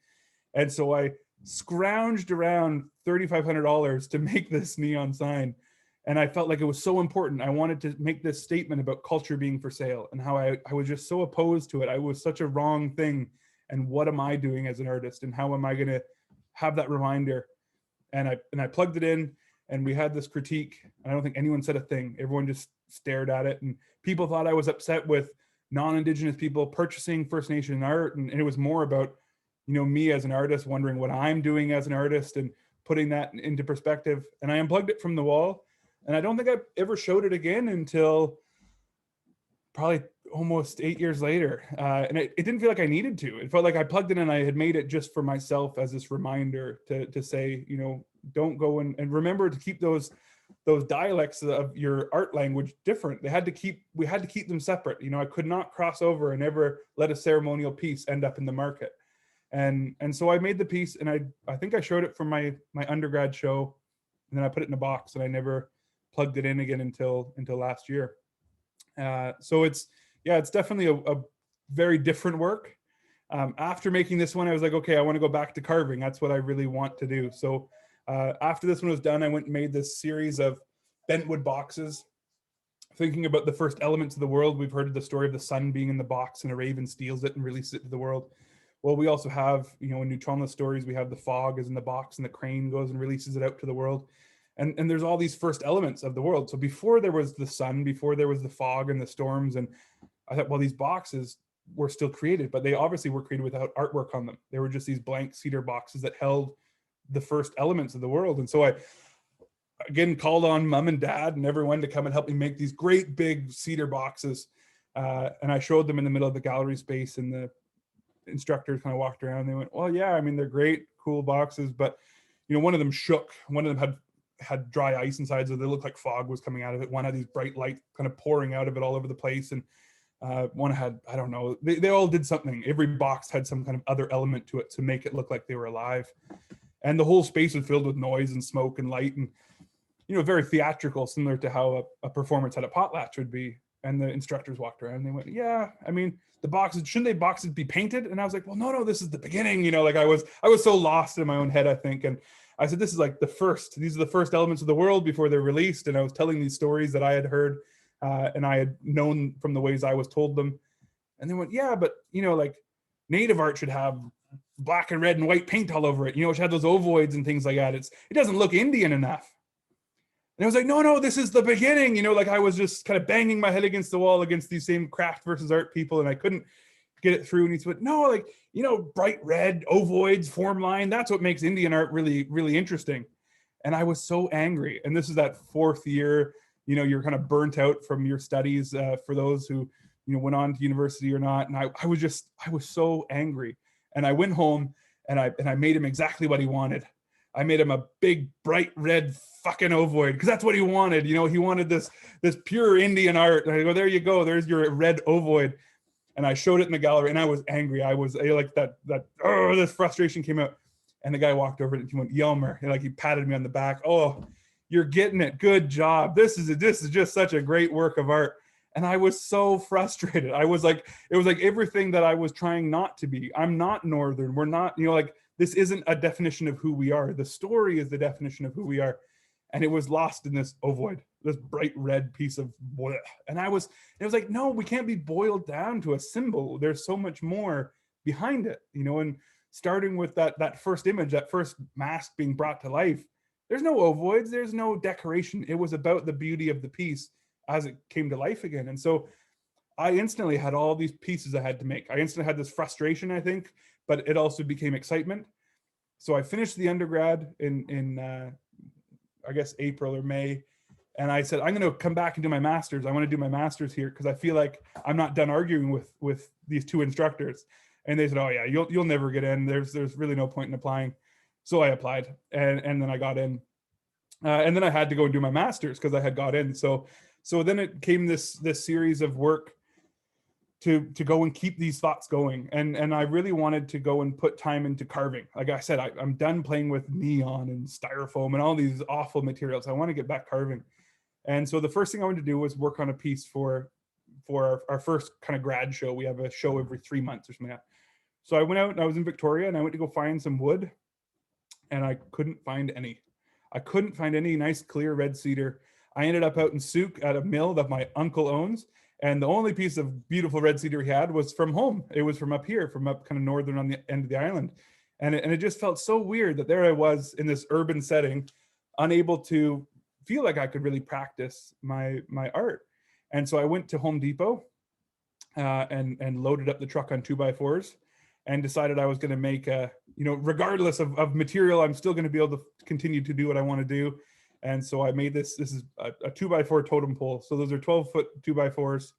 And so I scrounged around $3,500 to make this neon sign. And I felt like it was so important. I wanted to make this statement about culture being for sale, and how I was just so opposed to it. I was such a wrong thing. And what am I doing as an artist? And how am I going to have that reminder? And I plugged it in, and we had this critique. I don't think anyone said a thing. Everyone just stared at it, and people thought I was upset with non-Indigenous people purchasing First Nation art, and it was more about, you know, me as an artist wondering what I'm doing as an artist and putting that into perspective. And I unplugged it from the wall, and I don't think I ever showed it again until probably almost 8 years later. And it didn't feel like I needed to. It felt like I plugged it in and I had made it just for myself as this reminder to say, you know, don't go and remember to keep those dialects of your art language different. We had to keep them separate. You know, I could not cross over and ever let a ceremonial piece end up in the market. And so I made the piece, and I think I showed it for my undergrad show, and then I put it in a box, and I never plugged it in again until last year. So it's definitely a very different work. After making this one, I was like, okay, I want to go back to carving. That's what I really want to do. So after this one was done, I went and made this series of bentwood boxes, thinking about the first elements of the world. We've heard of the story of the sun being in the box and a raven steals it and releases it to the world. Well, we also have, you know, in Nuu-chah-nulth stories, we have the fog is in the box and the crane goes and releases it out to the world. And there's all these first elements of the world. So before there was the sun, before there was the fog and the storms, and I thought, well, these boxes were still created, but they obviously were created without artwork on them. They were just these blank cedar boxes that held the first elements of the world. And so I, again, called on mom and dad and everyone to come and help me make these great big cedar boxes. And I showed them in the middle of the gallery space, and the instructors kind of walked around. They went, well, yeah, I mean, they're great, cool boxes, but, you know, one of them shook. One of them had dry ice inside, so they looked like fog was coming out of it. One had these bright lights kind of pouring out of it all over the place. And one had, I don't know, they all did something. Every box had some kind of other element to it to make it look like they were alive. And the whole space was filled with noise and smoke and light, and, you know, very theatrical, similar to how a performance at a potlatch would be. And the instructors walked around and they went, yeah, I mean, the boxes, shouldn't they boxes be painted? And I was like, well, no, this is the beginning. You know, like I was so lost in my own head, I think. And I said, this is like these are the first elements of the world before they're released. And I was telling these stories that I had heard and I had known from the ways I was told them. And they went, yeah, but, you know, like native art should have black and red and white paint all over it. You know, it should have those ovoids and things like that. It doesn't look Indian enough. And I was like, no, this is the beginning. You know, like I was just kind of banging my head against the wall against these same craft versus art people, and I couldn't get it through. And he said, no, like, you know, bright red, ovoids, form line, that's what makes Indian art really, really interesting. And I was so angry. And this is that fourth year, you know, you're kind of burnt out from your studies for those who, you know, went on to university or not. And I was so angry. And I went home and I made him exactly what he wanted. I made him a big, bright red fucking ovoid, because that's what he wanted. You know, he wanted this pure Indian art. And I go, there you go. There's your red ovoid. And I showed it in the gallery, and I was angry. I was like this frustration came out. And the guy walked over and he went, Hjalmer, and like he patted me on the back. Oh, you're getting it. Good job. This is just such a great work of art. And I was so frustrated. It was like everything that I was trying not to be. I'm not Northern. We're not, you know, like, this isn't a definition of who we are. The story is the definition of who we are. And it was lost in this ovoid, this bright red piece of bleh. And it was like, no, we can't be boiled down to a symbol. There's so much more behind it, you know. And starting with that first image, that first mask being brought to life, there's no ovoids, there's no decoration. It was about the beauty of the piece as it came to life again. And so I instantly had all these pieces I had to make. I instantly had this frustration, I think, but it also became excitement. So I finished the undergrad in I guess April or May. And I said, I'm going to come back and do my master's. I want to do my master's here because I feel like I'm not done arguing with these two instructors. And they said, oh yeah, you'll never get in. There's really no point in applying. So I applied and then I got in. And then I had to go and do my master's because I had got in. So then it came this series of work to go and keep these thoughts going. And I really wanted to go and put time into carving. Like I said, I'm done playing with neon and styrofoam and all these awful materials. I want to get back carving. And so the first thing I wanted to do was work on a piece for our first kind of grad show. We have a show every 3 months or something like that. So I went out and I was in Victoria and I went to go find some wood and I couldn't find any. I couldn't find any nice clear red cedar. I ended up out in Souk at a mill that my uncle owns. And the only piece of beautiful red cedar he had was from home. It was from up here, from up kind of northern on the end of the island. And it just felt so weird that there I was in this urban setting, unable to feel like I could really practice my art. And so I went to Home Depot and loaded up the truck on 2x4s and decided I was going to make a, regardless of material, I'm still going to be able to continue to do what I want to do. And so I made this is a 2x4 totem pole. So those are 12-foot 2x4s.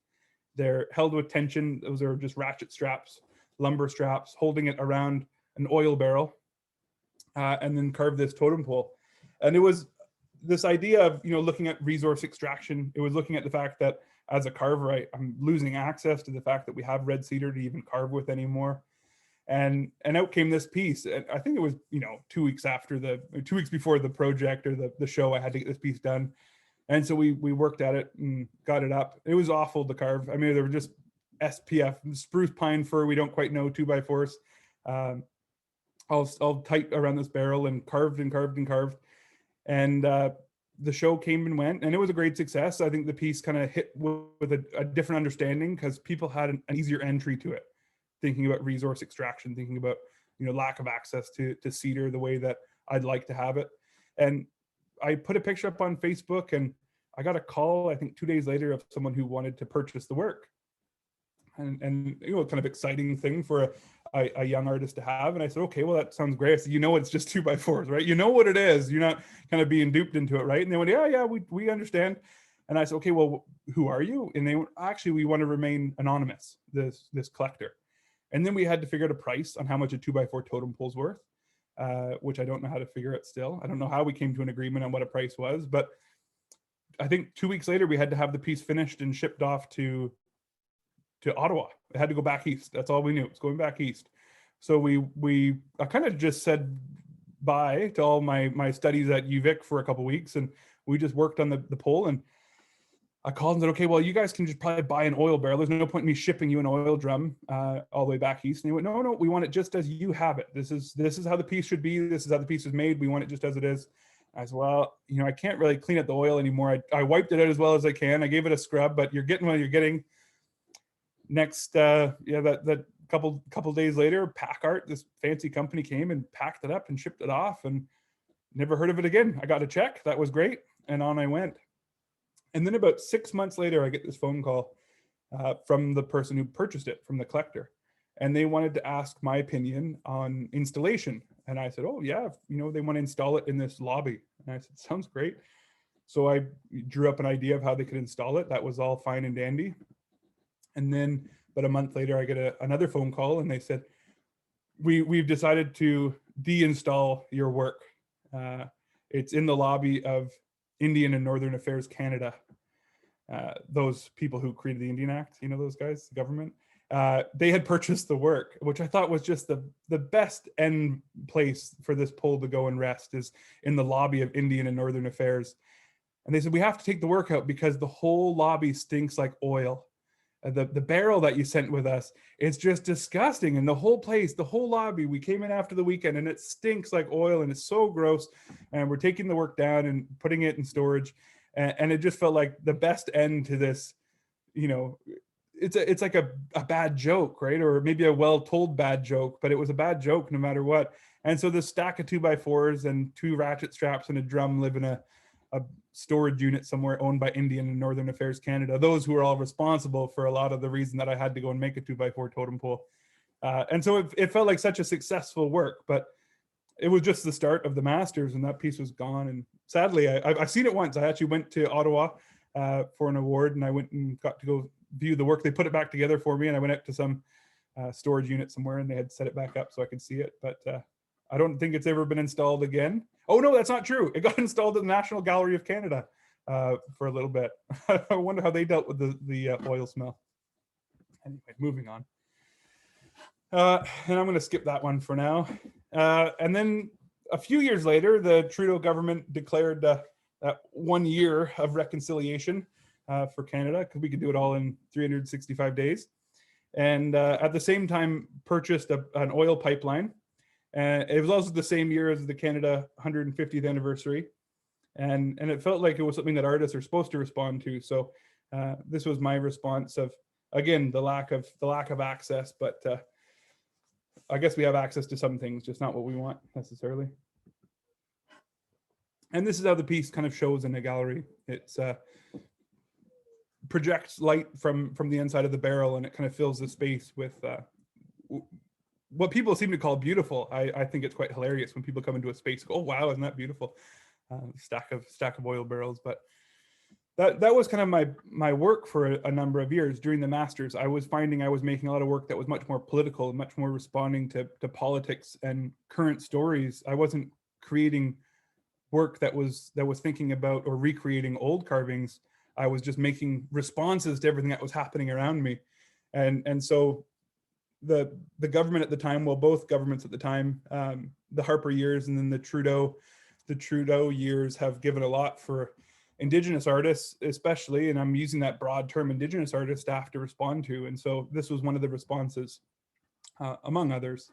They're held with tension. Those are just ratchet straps, lumber straps, holding it around an oil barrel, and then carved this totem pole. And it was this idea of, looking at resource extraction. It was looking at the fact that as a carver, I'm losing access to the fact that we have red cedar to even carve with anymore. And out came this piece. And I think it was, 2 weeks before the project or the show, I had to get this piece done. And so we worked at it and got it up. It was awful to carve. I mean, there were just SPF, spruce pine fir, we don't quite know, 2x4s, all tight around this barrel and carved and carved and carved. And the show came and went, and it was a great success. I think the piece kind of hit with a different understanding because people had an easier entry to it, thinking about resource extraction, thinking about, lack of access to cedar the way that I'd like to have it. And I put a picture up on Facebook, and I got a call, I think 2 days later, of someone who wanted to purchase the work. And kind of exciting thing for a young artist to have. And I said, okay, well, that sounds great. I said, it's just 2x4s, right? You know what it is. You're not kind of being duped into it, right? And they went, yeah, we understand. And I said, okay, well, who are you? And they went, actually, we want to remain anonymous, this collector. And then we had to figure out a price on how much a 2x4 totem pole's worth, which I don't know how to figure out still. I don't know how we came to an agreement on what a price was, but I think 2 weeks later, we had to have the piece finished and shipped off to Ottawa. It had to go back east. That's all we knew. It was going back east. So I kind of just said bye to all my studies at Uvic for a couple of weeks, and we just worked on the pole. And I called and said, okay, well, you guys can just probably buy an oil barrel. There's no point in me shipping you an oil drum all the way back east. And he went, no, we want it just as you have it. This is how the piece should be. This is how the piece is made. We want it just as it is. I said, well, I can't really clean up the oil anymore. I wiped it out as well as I can. I gave it a scrub, but you're getting what you're getting. Next, that couple days later, PackArt, this fancy company, came and packed it up and shipped it off, and never heard of it again. I got a check. That was great. And on I went. And then about 6 months later, I get this phone call from the person who purchased it, from the collector. And they wanted to ask my opinion on installation. And I said, oh yeah, they want to install it in this lobby. And I said, sounds great. So I drew up an idea of how they could install it. That was all fine and dandy. And then about a month later, I get another phone call, and they said, we've decided to deinstall your work. It's in the lobby of Indian and Northern Affairs Canada. Those people who created the Indian Act, those guys, the government, they had purchased the work, which I thought was just the best end place for this pole to go and rest, is in the lobby of Indian and Northern Affairs. And they said, we have to take the work out because the whole lobby stinks like oil. The barrel that you sent with us, it's just disgusting. And the whole place, the whole lobby, we came in after the weekend and it stinks like oil and it's so gross. And we're taking the work down and putting it in storage. And it just felt like the best end to this, it's like a bad joke, right? Or maybe a well-told bad joke, but it was a bad joke no matter what. And so this stack of 2x4s and 2 ratchet straps and a drum live in a storage unit somewhere owned by Indian and Northern Affairs Canada, those who are all responsible for a lot of the reason that I had to go and make a 2x4 totem pole. And so it felt like such a successful work, but it was just the start of the Masters, and that piece was gone. And sadly, I've seen it once. I actually went to Ottawa for an award, and I went and got to go view the work. They put it back together for me, and I went up to some storage unit somewhere, and they had set it back up so I could see it. But I don't think it's ever been installed again. Oh no, that's not true. It got installed at the National Gallery of Canada for a little bit. I wonder how they dealt with the oil smell. Anyway, moving on. And I'm going to skip that one for now. And then a few years later, the Trudeau government declared that 1 year of reconciliation for Canada, because we could do it all in 365 days. And at the same time, purchased an oil pipeline. And it was also the same year as the Canada 150th anniversary. And it felt like it was something that artists are supposed to respond to. So this was my response of, again, the lack of access, but I guess we have access to some things, just not what we want necessarily. And this is how the piece kind of shows in a gallery. It's projects light from the inside of the barrel, and it kind of fills the space with what people seem to call beautiful. I think it's quite hilarious when people come into a space, go, oh wow, isn't that beautiful? Stack of oil barrels. But that was kind of my work for a number of years. During the masters, I was finding I was making a lot of work that was much more political and much more responding to politics and current stories. I wasn't creating work that was thinking about or recreating old carvings. I was just making responses to everything that was happening around me. And so the government at the time, well, both governments at the time, the Harper years and then the Trudeau years, have given a lot for Indigenous artists, especially, and I'm using that broad term, Indigenous artists, to have to respond to. And so this was one of the responses, among others.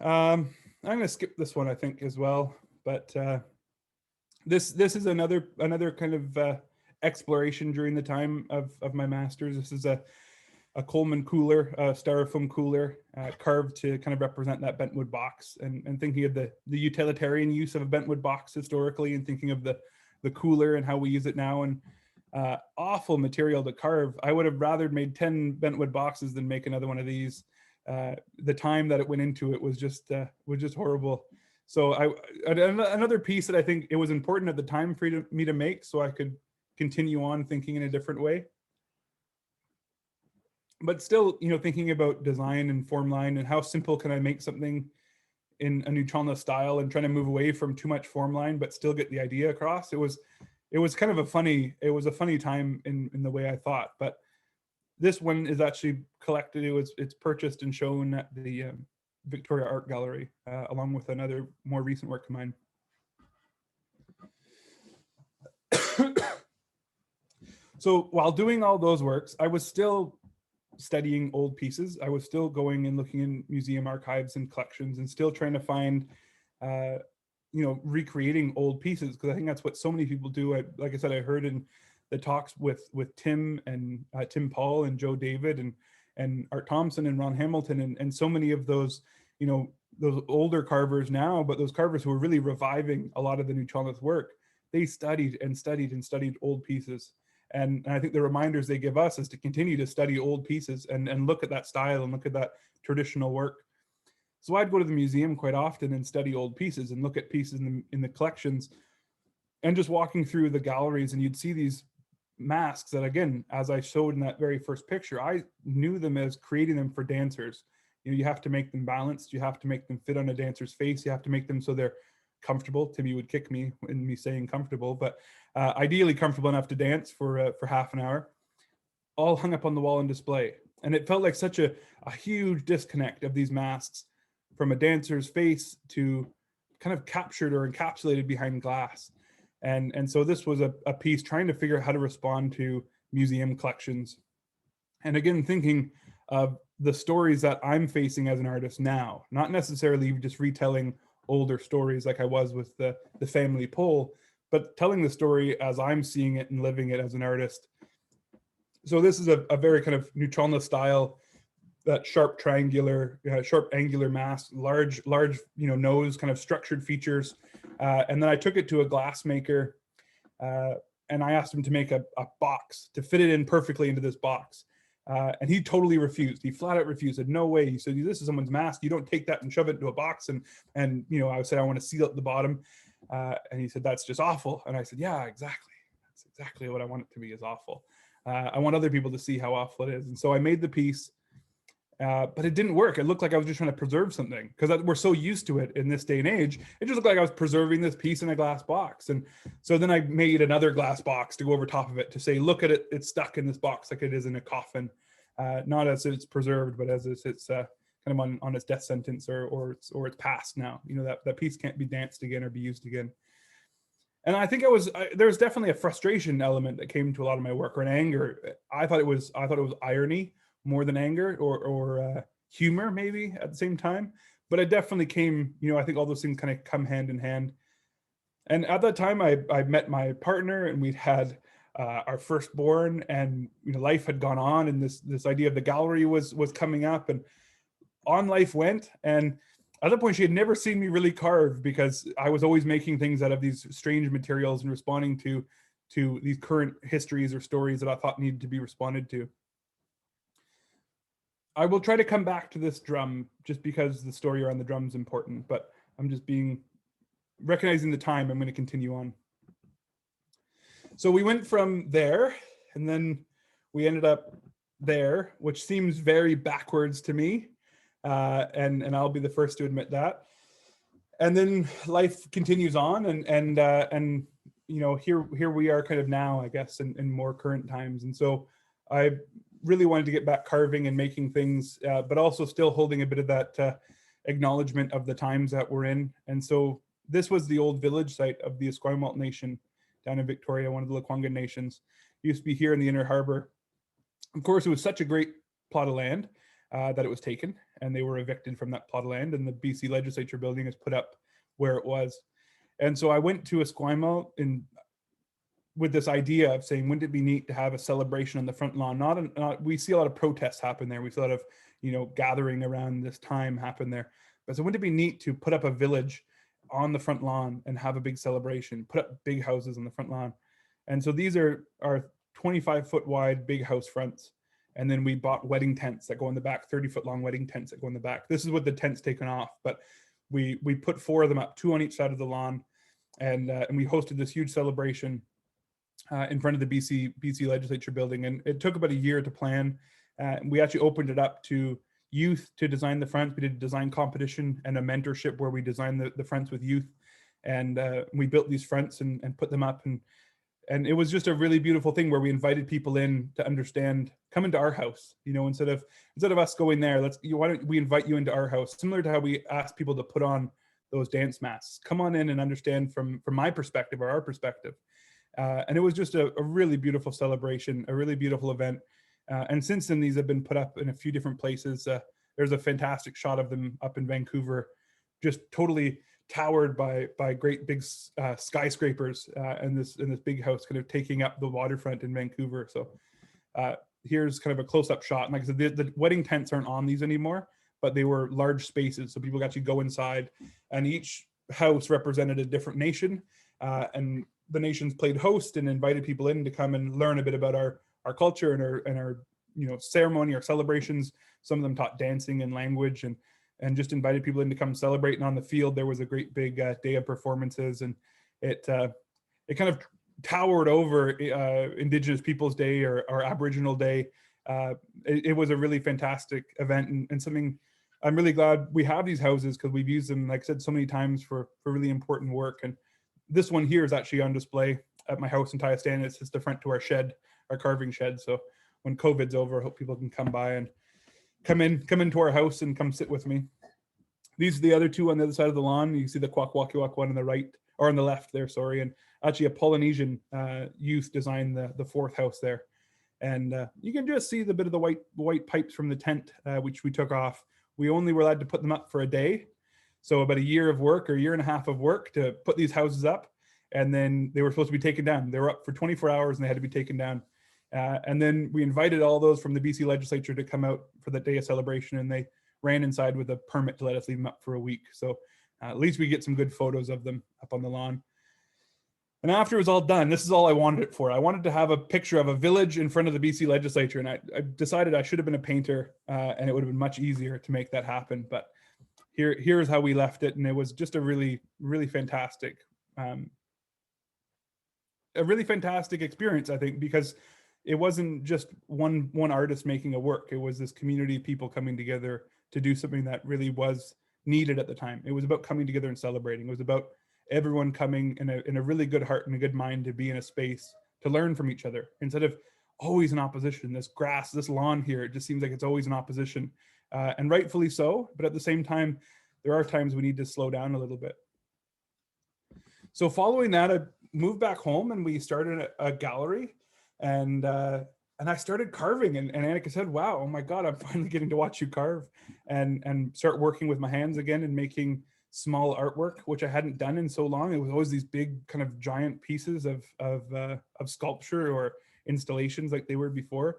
I'm going to skip this one, I think, as well. But this is another kind of exploration during the time of my masters. This is a Coleman cooler, a styrofoam cooler, carved to kind of represent that bentwood box, and thinking of the utilitarian use of a bentwood box historically, and thinking of the cooler and how we use it now. And awful material to carve. I would have rather made 10 bentwood boxes than make another one of these. The time that it went into it was just horrible. So another piece that I think it was important at the time for me to make, so I could continue on thinking in a different way. But still, thinking about design and form line and how simple can I make something in a Nuu-chah-nulth style, and trying to move away from too much form line, but still get the idea across. It was kind of a funny time in the way I thought. But this one is actually collected. It's purchased and shown at the Victoria Art Gallery, along with another more recent work of mine. So while doing all those works, I was still studying old pieces. I was still going and looking in museum archives and collections, and still trying to find, recreating old pieces, because I think that's what so many people do. Like I said, I heard in the talks with Tim and Tim Paul and Joe David and Art Thompson and Ron Hamilton and so many of those, those older carvers now, but those carvers who were really reviving a lot of the Nuu-chah-nulth work, they studied and studied and studied old pieces. And I think the reminders they give us is to continue to study old pieces and look at that style and look at that traditional work. So I'd go to the museum quite often and study old pieces and look at pieces in the collections, and just walking through the galleries, and you'd see these masks that, again, as I showed in that very first picture, I knew them as creating them for dancers. You have to make them balanced. You have to make them fit on a dancer's face. You have to make them so they're comfortable. Timmy would kick me in me saying comfortable, but ideally comfortable enough to dance for half an hour, all hung up on the wall and display. And it felt like such a huge disconnect of these masks from a dancer's face to kind of captured or encapsulated behind glass. And so this was a piece trying to figure out how to respond to museum collections. And again, thinking of the stories that I'm facing as an artist now, not necessarily just retelling older stories like I was with the family pole, but telling the story as I'm seeing it and living it as an artist. So this is a very kind of Nuu-chah-nulth style, that sharp angular mask, large nose, kind of structured features. And then I took it to a glass maker, and I asked him to make a box to fit it in perfectly into this box. And he totally refused. He flat out refused. Said, no way. He said, this is someone's mask. You don't take that and shove it into a box. And I said, I want to seal it at the bottom. And he said, that's just awful. And I said, yeah, exactly. That's exactly what I want it to be, is awful. I want other people to see how awful it is. And so I made the piece, but it didn't work. It looked like I was just trying to preserve something, because we're so used to it in this day and age. It just looked like I was preserving this piece in a glass box. And so then I made another glass box to go over top of it to say, look at it, it's stuck in this box like it is in a coffin, not as it's preserved, but as it's kind of on its death sentence or it's past now. That piece can't be danced again or be used again. And I think there's definitely a frustration element that came to a lot of my work, or an anger. I thought it was irony more than anger, or humor maybe at the same time. But it definitely came, I think all those things kind of come hand in hand. And at that time I met my partner, and we'd had our firstborn, and life had gone on, and this idea of the gallery was coming up. And on life went. And at that point, she had never seen me really carve, because I was always making things out of these strange materials and responding to these current histories or stories that I thought needed to be responded to. I will try to come back to this drum just because the story around the drum is important, but I'm just recognizing the time. I'm going to continue on. So we went from there, and then we ended up there, which seems very backwards to me. And I'll be the first to admit that. And then life continues on, and you know, here we are kind of now, I guess, in more current times. And so I really wanted to get back carving and making things, but also still holding a bit of that acknowledgement of the times that we're in. And so this was the old village site of the Esquimalt Nation down in Victoria, one of the Lekwungen nations. It used to be here in the Inner Harbor. Of course, it was such a great plot of land that it was taken, and they were evicted from that plot of land, and the BC legislature building is put up where it was. And so I went to Esquimalt with this idea of saying, wouldn't it be neat to have a celebration on the front lawn? We see a lot of protests happen there. We see a lot of, you know, gathering around this time happen there. But so wouldn't it be neat to put up a village on the front lawn and have a big celebration, put up big houses on the front lawn? And so these are 25-foot wide big house fronts. And then we bought wedding tents that go in the back, 30-foot long wedding tents that go in the back. This is with the tents taken off, but we put 4 of them up, 2 on each side of the lawn. And we hosted this huge celebration in front of the BC legislature building. And it took about a year to plan. We actually opened it up to youth to design the fronts. We did a design competition and a mentorship where we designed the fronts with youth. And we built these fronts and put them up. And it was just a really beautiful thing where we invited people in to understand, come into our house, you know, instead of us going there, why don't we invite you into our house? Similar to how we ask people to put on those dance masks. Come on in and understand from my perspective or our perspective. And it was just a really beautiful celebration, a really beautiful event. And since then, these have been put up in a few different places. There's a fantastic shot of them up in Vancouver, just totally towered by great big skyscrapers, and this big house kind of taking up the waterfront in Vancouver. So here's kind of a close-up shot. And like I said, the wedding tents aren't on these anymore, but they were large spaces, so people could actually go inside, and each house represented a different nation, and the nations played host and invited people in to come and learn a bit about our culture and our you know, ceremony, our celebrations. Some of them taught dancing and language, and just invited people in to come celebrate. And on the field, there was a great big day of performances, and it kind of towered over Indigenous Peoples Day or Aboriginal Day. It was a really fantastic event, and something I'm really glad we have these houses, because we've used them, like I said, so many times for really important work. And this one here is actually on display at my house in Tyastan. It's just the front to our shed, our carving shed. So when COVID's over, I hope people can come by and come into our house and come sit with me. These are the other 2 on the other side of the lawn. You see the Kwakwakiwak one on the right, or on the left there, sorry. And actually a Polynesian youth designed the 4th house there. And you can just see the bit of the white pipes from the tent, which we took off. We only were allowed to put them up for a day. So about a year of work, or a year and a half of work to put these houses up. And then they were supposed to be taken down. They were up for 24 hours and they had to be taken down. And then we invited all those from the BC legislature to come out for the day of celebration, and they ran inside with a permit to let us leave them up for a week. So at least we get some good photos of them up on the lawn. And after it was all done, this is all I wanted it for. I wanted to have a picture of a village in front of the BC legislature, and I decided I should have been a painter, and it would have been much easier to make that happen. But here's how we left it, and it was just a really, really fantastic, experience, I think, because it wasn't just one artist making a work. It was this community of people coming together to do something that really was needed at the time. It was about coming together and celebrating. It was about everyone coming in a really good heart and a good mind to be in a space to learn from each other, instead of always in opposition. This grass, this lawn here, it just seems like it's always in opposition, and rightfully so. But at the same time, there are times we need to slow down a little bit. So following that, I moved back home and we started a gallery, and I started carving, and Annika said, wow, oh my God, I'm finally getting to watch you carve and start working with my hands again and making small artwork, which I hadn't done in so long. It was always these big kind of giant pieces of sculpture or installations like they were before.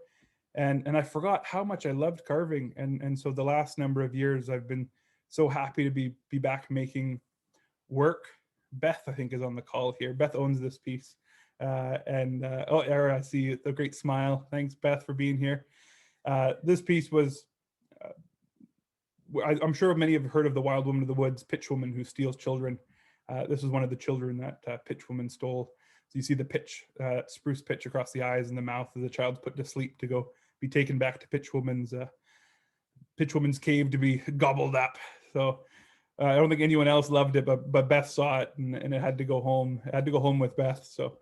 And I forgot how much I loved carving. And so the last number of years, I've been so happy to be back making work. Beth, I think, is on the call here. Beth owns this piece. Oh, Era, I see the great smile. Thanks, Beth, for being here. This piece was, I'm sure many have heard of the Wild Woman of the Woods, Pitch Woman who steals children. This was one of the children that Pitch Woman stole. So you see the pitch, spruce pitch across the eyes and the mouth of the child's put to sleep to go be taken back to Pitch Woman's cave to be gobbled up. So I don't think anyone else loved it, but Beth saw it and it had to go home. It had to go home with Beth. So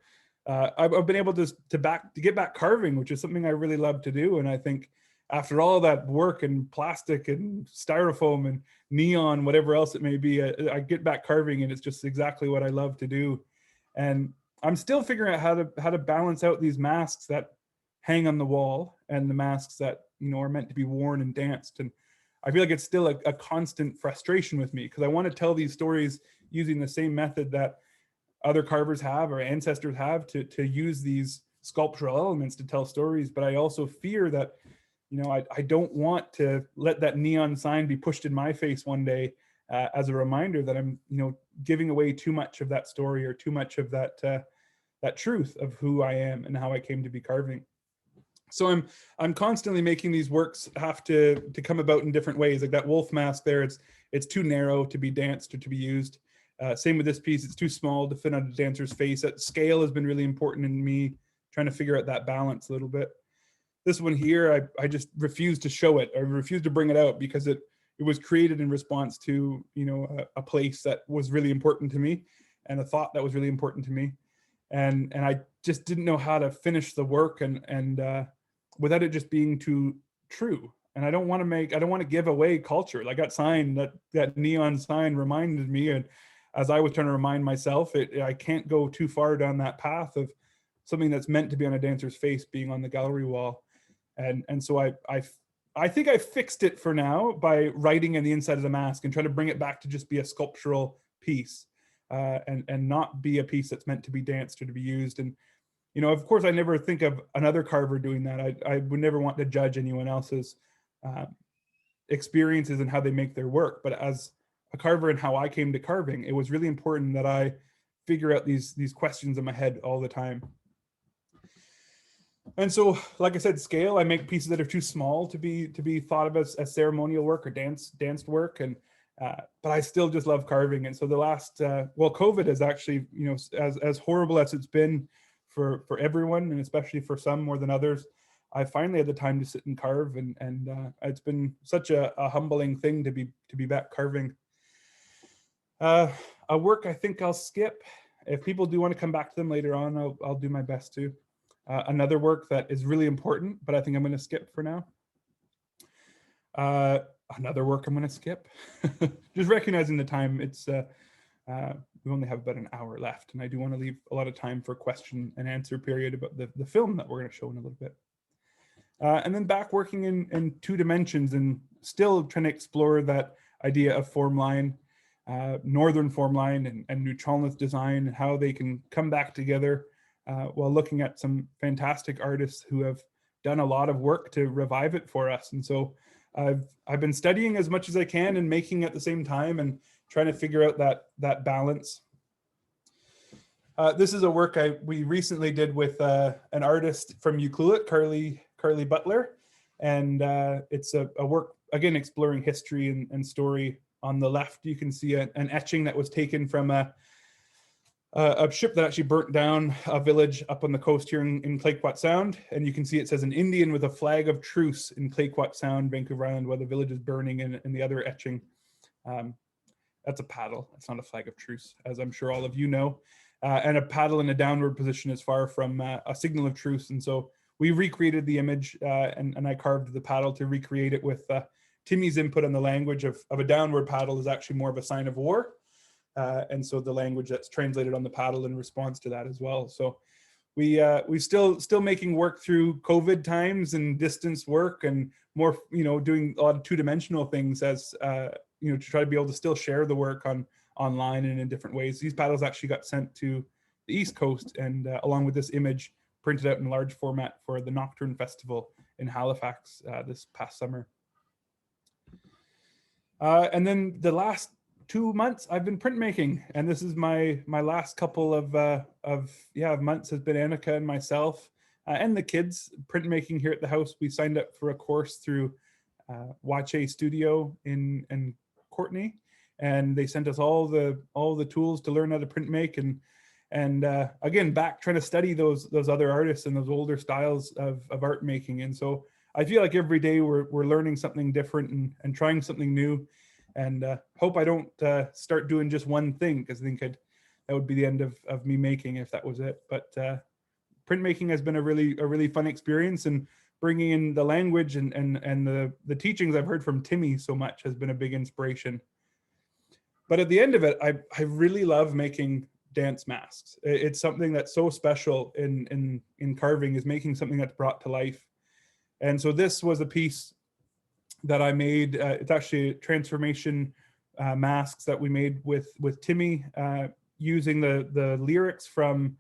I've been able to get back carving, which is something I really love to do. And I think after all that work and plastic and styrofoam and neon, whatever else it may be, I get back carving, and it's just exactly what I love to do. And I'm still figuring out how to balance out these masks that hang on the wall and the masks that, you know, are meant to be worn and danced. And I feel like it's still a constant frustration with me, because I want to tell these stories using the same method that other carvers have or ancestors have to use these sculptural elements to tell stories. But I also fear that, you know, I don't want to let that neon sign be pushed in my face one day as a reminder that I'm, you know, giving away too much of that story or too much of that truth of who I am and how I came to be carving. So I'm constantly making these works have to come about in different ways. Like that wolf mask there, it's too narrow to be danced or to be used. Same with this piece, it's too small to fit on a dancer's face. That scale has been really important in me trying to figure out that balance a little bit. This one here, I just refused to show it. I refused to bring it out because it was created in response to, you know, a place that was really important to me and a thought that was really important to me. And I just didn't know how to finish the work and without it just being too true. And I don't want to give away culture. Like that sign, that neon sign reminded me, and as I was trying to remind myself, I can't go too far down that path of something that's meant to be on a dancer's face being on the gallery wall. And so I think I fixed it for now by writing in the inside of the mask and try to bring it back to just be a sculptural piece and not be a piece that's meant to be danced or to be used. And, you know, of course, I never think of another carver doing that. I would never want to judge anyone else's experiences and how they make their work. But as a carver and how I came to carving, it was really important that I figure out these questions in my head all the time. And so, like I said, scale, I make pieces that are too small to be thought of as ceremonial work or danced work. And but I still just love carving. And so the last, COVID is actually, you know, as horrible as it's been for everyone, and especially for some more than others, I finally had the time to sit and carve, and it's been such a humbling thing to be back carving. A work I think I'll skip. If people do want to come back to them later on, I'll do my best to. Another work that is really important, but I think I'm going to skip for now. Another work I'm going to skip. Just recognizing the time, it's we only have about an hour left, and I do want to leave a lot of time for question and answer period about the film that we're going to show in a little bit. And then back working in 2 dimensions and still trying to explore that idea of form line, northern form line and Nuu-chah-nulth design, and how they can come back together while looking at some fantastic artists who have done a lot of work to revive it for us. And so I've been studying as much as I can and making at the same time and trying to figure out that balance. This is a work we recently did with an artist from Ucluelet, Carly Butler, and it's a work, again, exploring history and story. On the left, you can see an etching that was taken from a ship that actually burnt down a village up on the coast here in Clayoquot Sound. And you can see it says an Indian with a flag of truce in Clayoquot Sound, Vancouver Island, while the village is burning. And the other etching, that's a paddle. It's not a flag of truce, as I'm sure all of you know. And a paddle in a downward position is far from a signal of truce. And so we recreated the image and I carved the paddle to recreate it with Timmy's input on the language of a downward paddle is actually more of a sign of war. And so the language that's translated on the paddle in response to that as well. So we still making work through COVID times and distance work and more, you know, doing a lot of 2-dimensional things as, you know, to try to be able to still share the work online and in different ways. These paddles actually got sent to the East Coast and along with this image printed out in large format for the Nocturne Festival in Halifax this past summer. And then the last 2 months I've been printmaking, and this is my last couple of months has been Annika and myself and the kids printmaking here at the house. We signed up for a course through Wache Studio in Courtney, and they sent us all the tools to learn how to print make, and again back trying to study those other artists and those older styles of art making. And so I feel like every day we're learning something different and trying something new, and hope I don't start doing just one thing, because I think that would be the end of me making if that was it. But printmaking has been a really fun experience, and bringing in the language and the teachings I've heard from Timmy so much has been a big inspiration. But at the end of it, I really love making dance masks. It's something that's so special in carving, is making something that's brought to life. And so this was a piece that I made. It's actually transformation masks that we made with Timmy, using the lyrics from,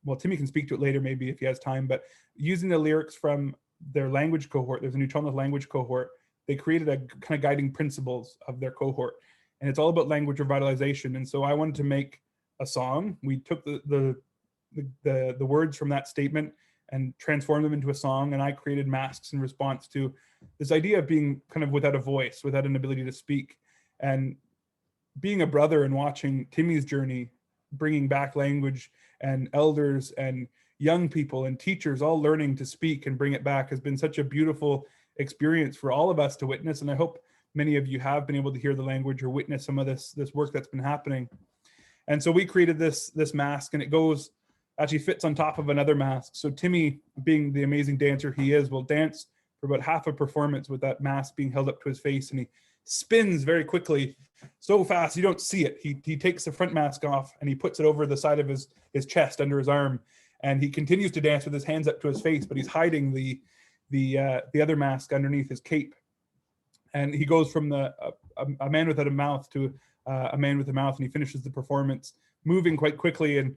well, Timmy can speak to it later maybe if he has time, but using the lyrics from their language cohort. There's a Nuu-chah-nulth language cohort. They created a kind of guiding principles of their cohort, and it's all about language revitalization. And so I wanted to make a song. We took the words from that statement and transformed them into a song, and I created masks in response to this idea of being kind of without a voice, without an ability to speak. And being a brother and watching Timmy's journey, bringing back language, and elders and young people and teachers all learning to speak and bring it back, has been such a beautiful experience for all of us to witness. And I hope many of you have been able to hear the language or witness some of this work that's been happening. And so we created this mask, and it actually fits on top of another mask. So Timmy, being the amazing dancer he is, will dance for about half a performance with that mask being held up to his face, and he spins very quickly, so fast you don't see it. He takes the front mask off and he puts it over the side of his chest under his arm, and he continues to dance with his hands up to his face, but he's hiding the other mask underneath his cape. And he goes from a man without a mouth to a man with a mouth, and he finishes the performance moving quite quickly. And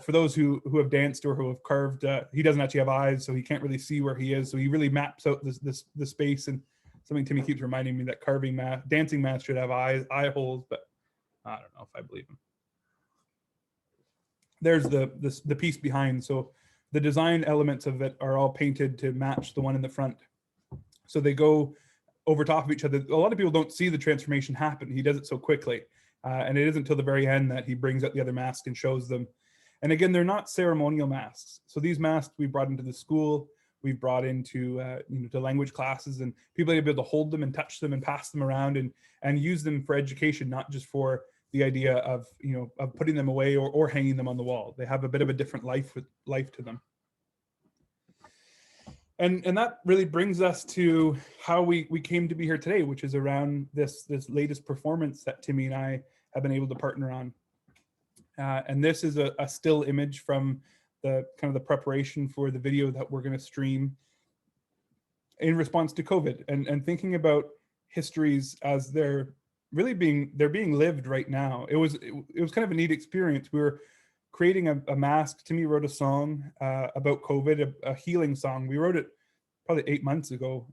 for those who have danced or who have carved, he doesn't actually have eyes, so he can't really see where he is. So he really maps out the space. And something Timmy keeps reminding me, that dancing masks should have eye holes, but I don't know if I believe him. There's the piece behind. So the design elements of it are all painted to match the one in the front. So they go over top of each other. A lot of people don't see the transformation happen. He does it so quickly. And it isn't until the very end that he brings out the other mask and shows them. And again, they're not ceremonial masks. So these masks we brought into the school, we've brought into to language classes, and people are able to hold them and touch them and pass them around and use them for education, not just for the idea of of putting them away or hanging them on the wall. They have a bit of a different life to them. And that really brings us to how we came to be here today, which is around this latest performance that Timmy and I have been able to partner on. And this is a still image from the kind of the preparation for the video that we're going to stream in response to COVID, and thinking about histories as they're being lived right now. It was kind of a neat experience. We were creating a mask. Timmy wrote a song about COVID, a healing song. We wrote it probably 8 months ago,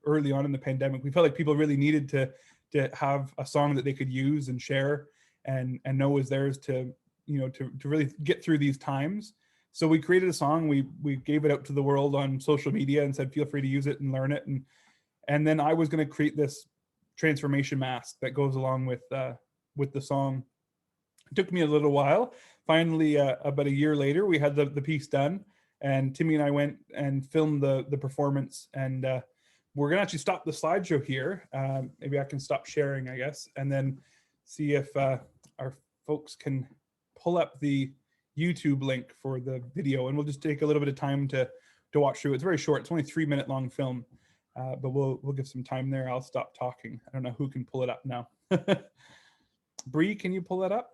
early on in the pandemic. We felt like people really needed to have a song that they could use and share and know was theirs to really get through these times. So we created a song. We gave it out to the world on social media and said, feel free to use it and learn it. And then I was going to create this transformation mask that goes along with the song. It took me a little while. Finally, about a year later, we had the piece done, and Timmy and I went and filmed the performance. And we're going to actually stop the slideshow here. Maybe I can stop sharing, I guess, and then see if our folks can pull up the YouTube link for the video, and we'll just take a little bit of time to watch through. It's very short. It's only 3-minute long film, but we'll give some time there. I'll stop talking. I don't know who can pull it up now. Bree, can you pull that up?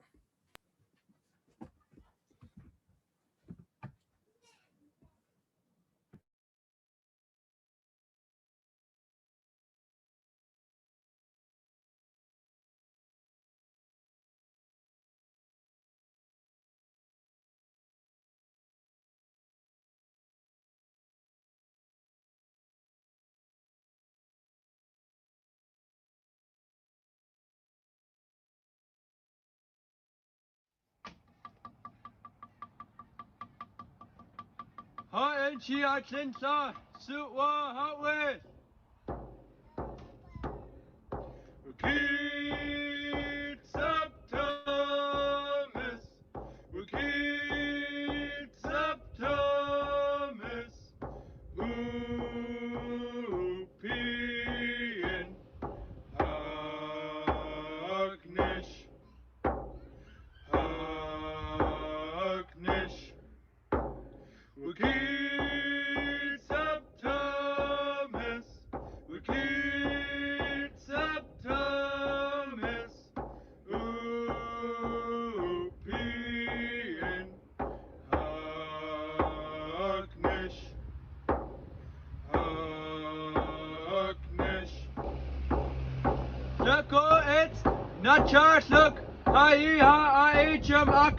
Ha-en-chi-a-chin-sa, Su-wa-ha-wes. Wukit-sub-Thomas, Wukit-sub-Thomas, Upien Hagnish, Hagnish, Wukit-sub-Thomas, Wukit-sub-Thomas, Upien Hagnish, Hagnish. Lako et Nuu-chah-nulth Healing Song.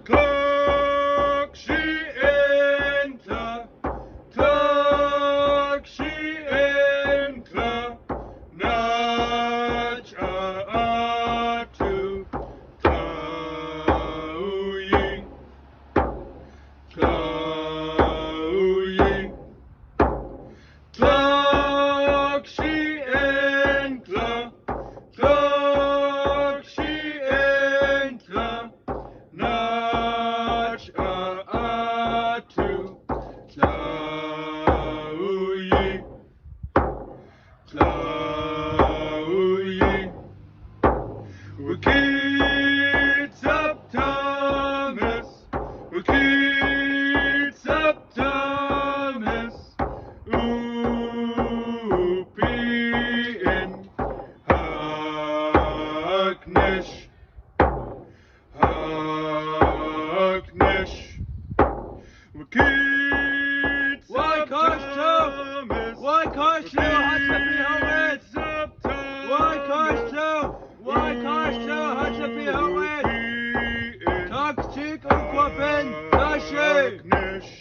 Klok-shi entla, klok-shi entla, Nuu-chah-atu, Tlau-ying, Tlau-ying. Klok-shi entla, klok-shi entla, Nuu-chah-atu, Tlau-ying, Tlau-ying. Wukit-sub-Thomas, Wukit-sub-Thomas, Upien Hagnish, Hagnish. Wukit-sub-Thomas, Toxic Aquapen Hagnish, Hagnish.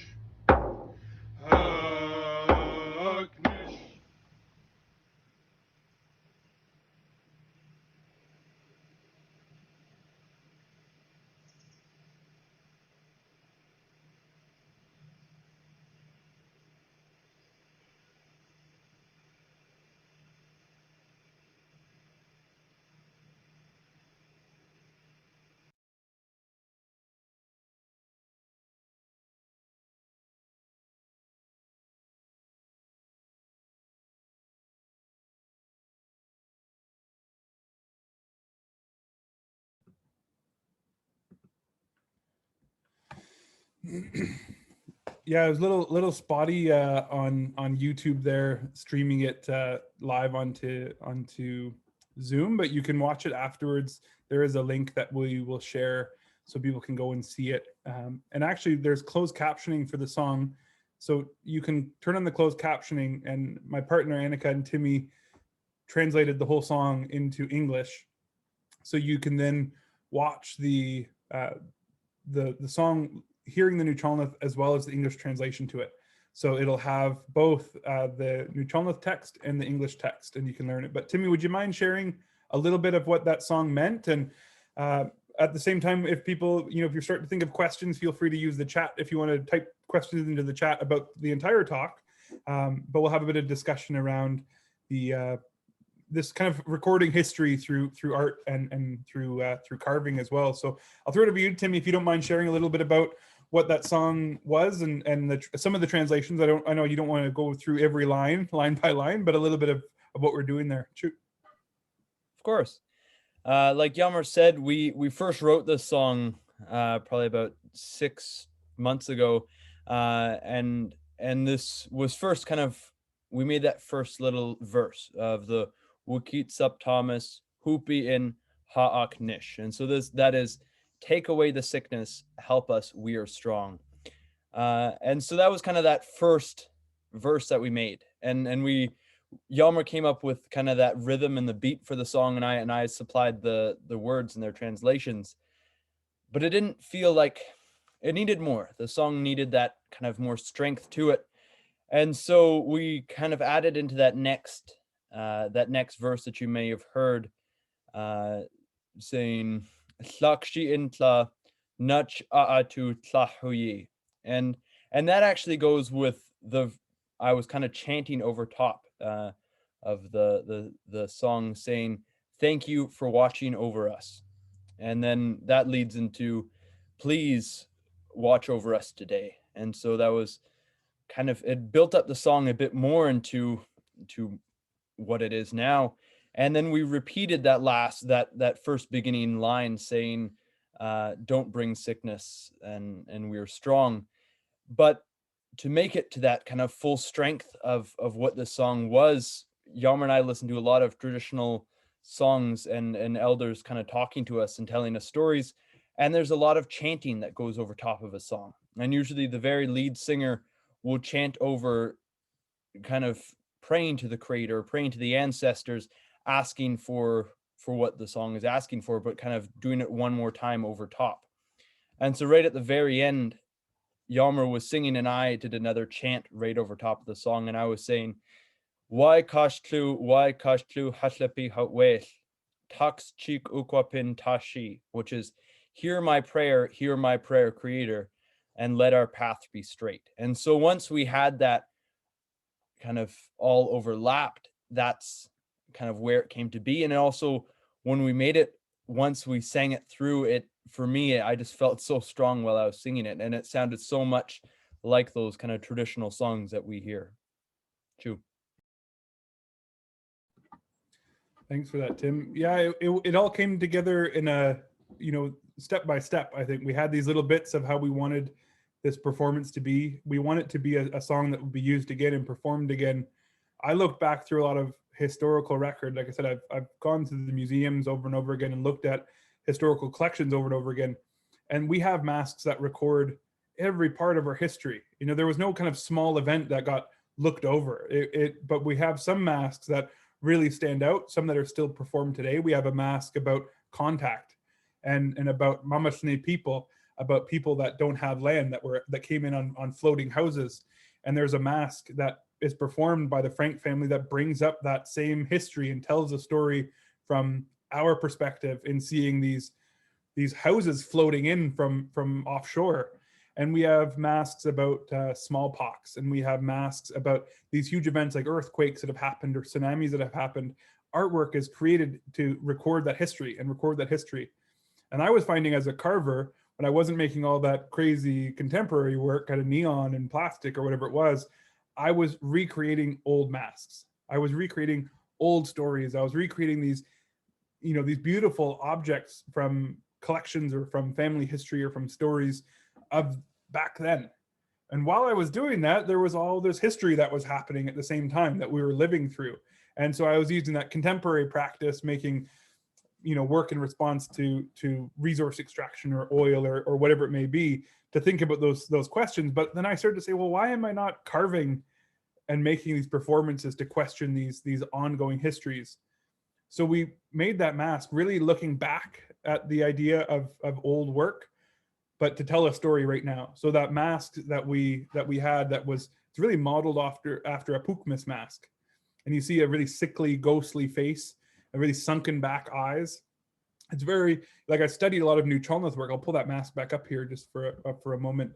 Yeah, it was a little spotty on YouTube there, streaming it live onto Zoom, but you can watch it afterwards. There is a link that we will share so people can go and see it. And actually, there's closed captioning for the song, so you can turn on the closed captioning. And my partner Annika and Timmy translated the whole song into English, so you can then watch the song, hearing the Nuu-chah-nulth as well as the English translation to it. So it'll have both the Nuu-chah-nulth text and the English text, and you can learn it. But Timmy, would you mind sharing a little bit of what that song meant? And at the same time, if people, if you're starting to think of questions, feel free to use the chat if you want to type questions into the chat about the entire talk. But we'll have a bit of discussion around the this kind of recording history through art and through carving as well. So I'll throw it over to you, Timmy, if you don't mind sharing a little bit about what that song was and some of the translations. I know you don't want to go through every line by line, but a little bit of what we're doing there. Shoot. Of course. Like Hjalmer said, we first wrote this song probably about 6 months ago, and this was first kind of, we made that first little verse of the Wukit-sub-Thomas Hupi in Ha'ak-nish, and so that is, take away the sickness, help us, we are strong. And so that was kind of that first verse that we made, and Hjalmer came up with kind of that rhythm and the beat for the song, and I supplied the words and their translations. But it didn't feel like it needed more. The song needed that kind of more strength to it. And so we kind of added into that next verse that you may have heard, saying, Tlakshi intla Nuu-chah-nulth. And that actually goes with I was kind of chanting over top of the song saying, "Thank you for watching over us." And then that leads into, "Please watch over us today." And so that was kind of, it built up the song a bit more into what it is now. And then we repeated that first beginning line saying, "Don't bring sickness, and we are strong." But to make it to that kind of full strength of what the song was, Hjalmer and I listened to a lot of traditional songs and elders kind of talking to us and telling us stories. And there's a lot of chanting that goes over top of a song. And usually the very lead singer will chant over, kind of praying to the creator, praying to the ancestors, asking for what the song is asking for, but kind of doing it one more time over top. And so right at the very end, Hjalmer was singing and I did another chant right over top of the song. And I was saying, why kashtlu haslepi hawel, tax chik ukwapin tashi, which is, hear my prayer, creator, and let our path be straight. And so once we had that kind of all overlapped, that's kind of where it came to be. And also when we made it, once we sang it through it, for me, I just felt so strong while I was singing it. And it sounded so much like those kind of traditional songs that we hear. Chew. Thanks for that, Tim. Yeah, it all came together in a, step by step. I think we had these little bits of how we wanted this performance to be. We want it to be a song that would be used again and performed again. I looked back through a lot of historical record. Like I said, I've gone to the museums over and over again and looked at historical collections over and over again. And we have masks that record every part of our history. There was no kind of small event that got looked over. But we have some masks that really stand out, some that are still performed today. We have a mask about contact and about Mamashne people, about people that don't have land, that came in on floating houses. And there's a mask that is performed by the Frank family that brings up that same history and tells a story from our perspective in seeing these houses floating in from offshore. And we have masks about smallpox, and we have masks about these huge events like earthquakes that have happened or tsunamis that have happened. Artwork is created to record that history. And I was finding as a carver, when I wasn't making all that crazy contemporary work, kind of neon and plastic or whatever it was, I was recreating old masks. I was recreating old stories. I was recreating these beautiful objects from collections or from family history or from stories of back then. And while I was doing that, there was all this history that was happening at the same time that we were living through. And so I was using that contemporary practice, making work in response to resource extraction or oil or whatever it may be, to think about those questions. But then I started to say, well, why am I not carving and making these performances to question these ongoing histories? So we made that mask really looking back at the idea of old work, but to tell a story right now. So that mask that we had, it's really modeled after a Pukmis mask. And you see a really sickly, ghostly face, a really sunken back eyes. It's very, like, I studied a lot of Nuu-chah-nulth work. I'll pull that mask back up here just for a moment.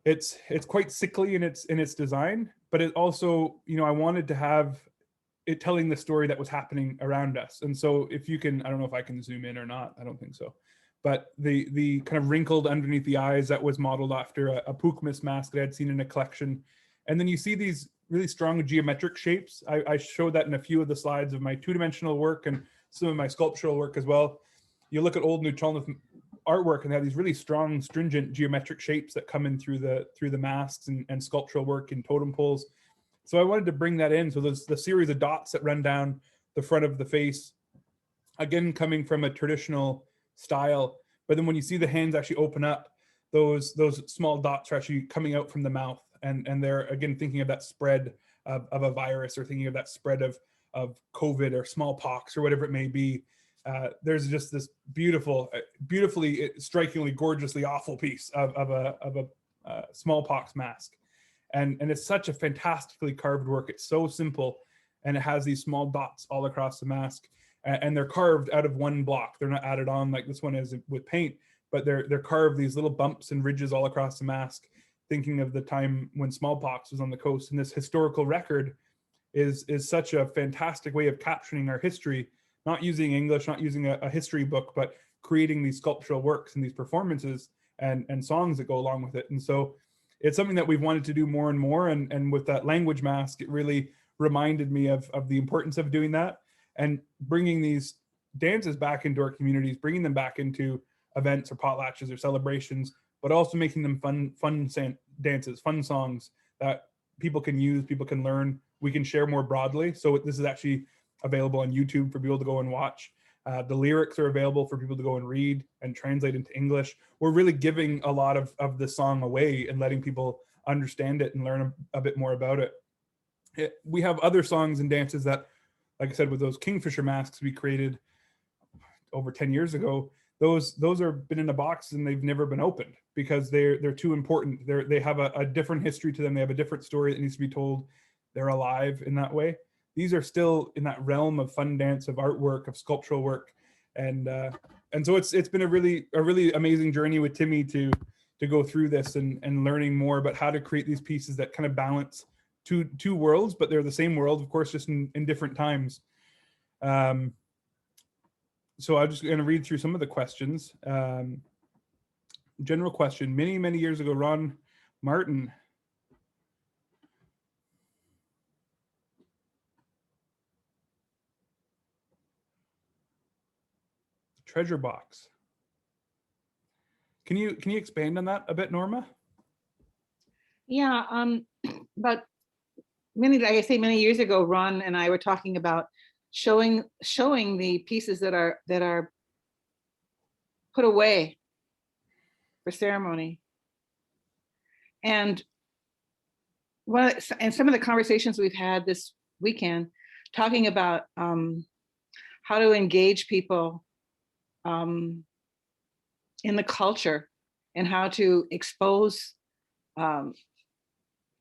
It's quite sickly in its design, but it also, I wanted to have it telling the story that was happening around us. And so if you can, I don't know if I can zoom in or not, I don't think so. But the kind of wrinkled underneath the eyes, that was modeled after a Pukmis mask that I'd seen in a collection. And then you see these really strong geometric shapes. I showed that in a few of the slides of my two-dimensional work and some of my sculptural work as well. You look at old Nuu-chah-nulth artwork and they have these really strong, stringent geometric shapes that come in through the masks and sculptural work in totem poles. So I wanted to bring that in. So there's the series of dots that run down the front of the face, again, coming from a traditional style. But then when you see the hands actually open up, those small dots are actually coming out from the mouth. And they're, again, thinking of that spread of a virus, or thinking of that spread of COVID or smallpox or whatever it may be. There's just this beautifully, strikingly, gorgeously awful piece of a smallpox mask. And it's such a fantastically carved work. It's so simple, and it has these small dots all across the mask, and they're carved out of one block. They're not added on like this one is with paint. but they're carved these little bumps and ridges all across the mask, thinking of the time when smallpox was on the coast. And this historical record is such a fantastic way of capturing our history, not using English, not using a history book, but creating these sculptural works and these performances and songs that go along with it. And so it's something that we've wanted to do more and more. And with that language mask, it really reminded me of the importance of doing that and bringing these dances back into our communities, bringing them back into events or potlatches or celebrations, but also making them fun dances, fun songs that people can use, people can learn, we can share more broadly. So this is actually available on YouTube for people to go and watch. The lyrics are available for people to go and read and translate into English. We're really giving a lot of the song away and letting people understand it and learn a bit more about it. We have other songs and dances that, like I said, with those kingfisher masks we created over 10 years ago, those are been in a box and they've never been opened because they're too important. They have a different history to them. They have a different story that needs to be told. They're alive in that way. These are still in that realm of fun dance, of artwork, of sculptural work. And so it's been a really amazing journey with Timmy to go through this and learning more about how to create these pieces that kind of balance two worlds, but they're the same world, of course, just in different times. So I'm just going to read through some of the questions. General question, many years ago, Ron Martin. Treasure box. Can you expand on that a bit, Norma? Yeah, but many years ago, Ron and I were talking about showing the pieces that are put away for ceremony. And some of the conversations we've had this weekend talking about how to engage people in the culture and how to expose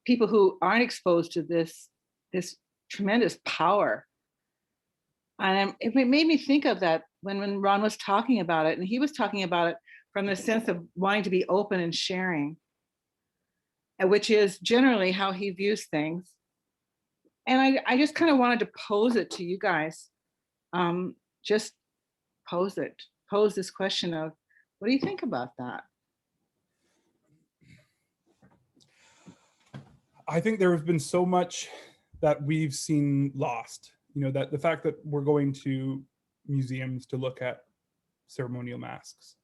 people who aren't exposed to this tremendous power. And it made me think of that when Ron was talking about it, and he was talking about it from the sense of wanting to be open and sharing, which is generally how he views things. And I just kind of wanted to pose it to you guys. Just pose this question of, what do you think about that? I think there has been so much that we've seen lost. You know, that the fact that we're going to museums to look at ceremonial masks,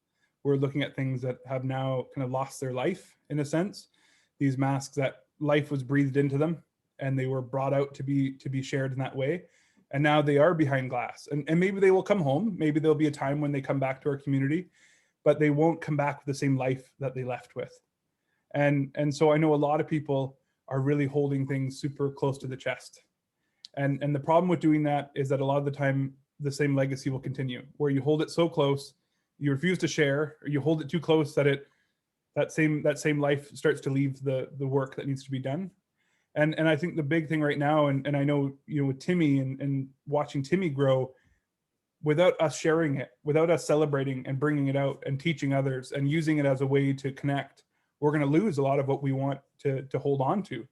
we're looking at things that have now kind of lost their life in a sense. These masks that life was breathed into them and they were brought out to be shared in that way. And now they are behind glass, and maybe they will come home. Maybe there'll be a time when they come back to our community, but they won't come back with the same life that they left with. And so I know a lot of people are really holding things super close to the chest. And the problem with doing that is that a lot of the time the same legacy will continue, where you hold it so close, you refuse to share, or you hold it too close that that same life starts to leave the work that needs to be done. And I think the big thing right now, and I know, you know, with Timmy and watching Timmy grow, without us sharing it, without us celebrating and bringing it out and teaching others and using it as a way to connect, we're going to lose a lot of what we want to hold on to.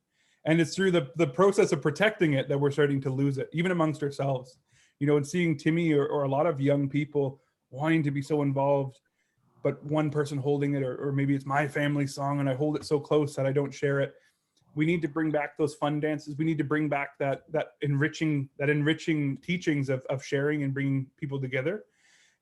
And it's through the process of protecting it that we're starting to lose it, even amongst ourselves. You know, and seeing Timmy or a lot of young people wanting to be so involved, but one person holding it, or maybe it's my family song and I hold it so close that I don't share it. We need to bring back those fun dances. We need to bring back that enriching teachings of sharing and bringing people together.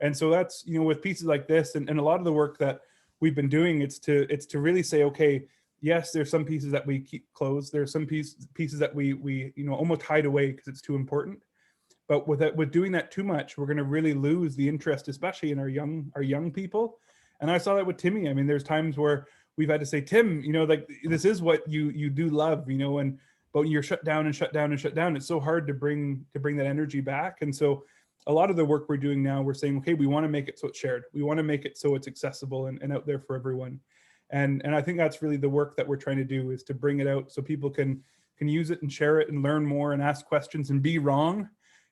And so that's, you know, with pieces like this and a lot of the work that we've been doing, it's to really say, okay, yes, there's some pieces that we keep closed. There's some pieces that we you know, almost hide away because it's too important. But with doing that too much, we're going to really lose the interest, especially in our young people. And I saw that with Timmy. I mean, there's times where we've had to say, Tim, you know, like, this is what you do love, you know, but you're shut down. It's so hard to bring that energy back. And so a lot of the work we're doing now, we're saying, okay, we want to make it so it's shared. We want to make it so it's accessible and out there for everyone. And I think that's really the work that we're trying to do, is to bring it out so people can use it and share it and learn more and ask questions and be wrong.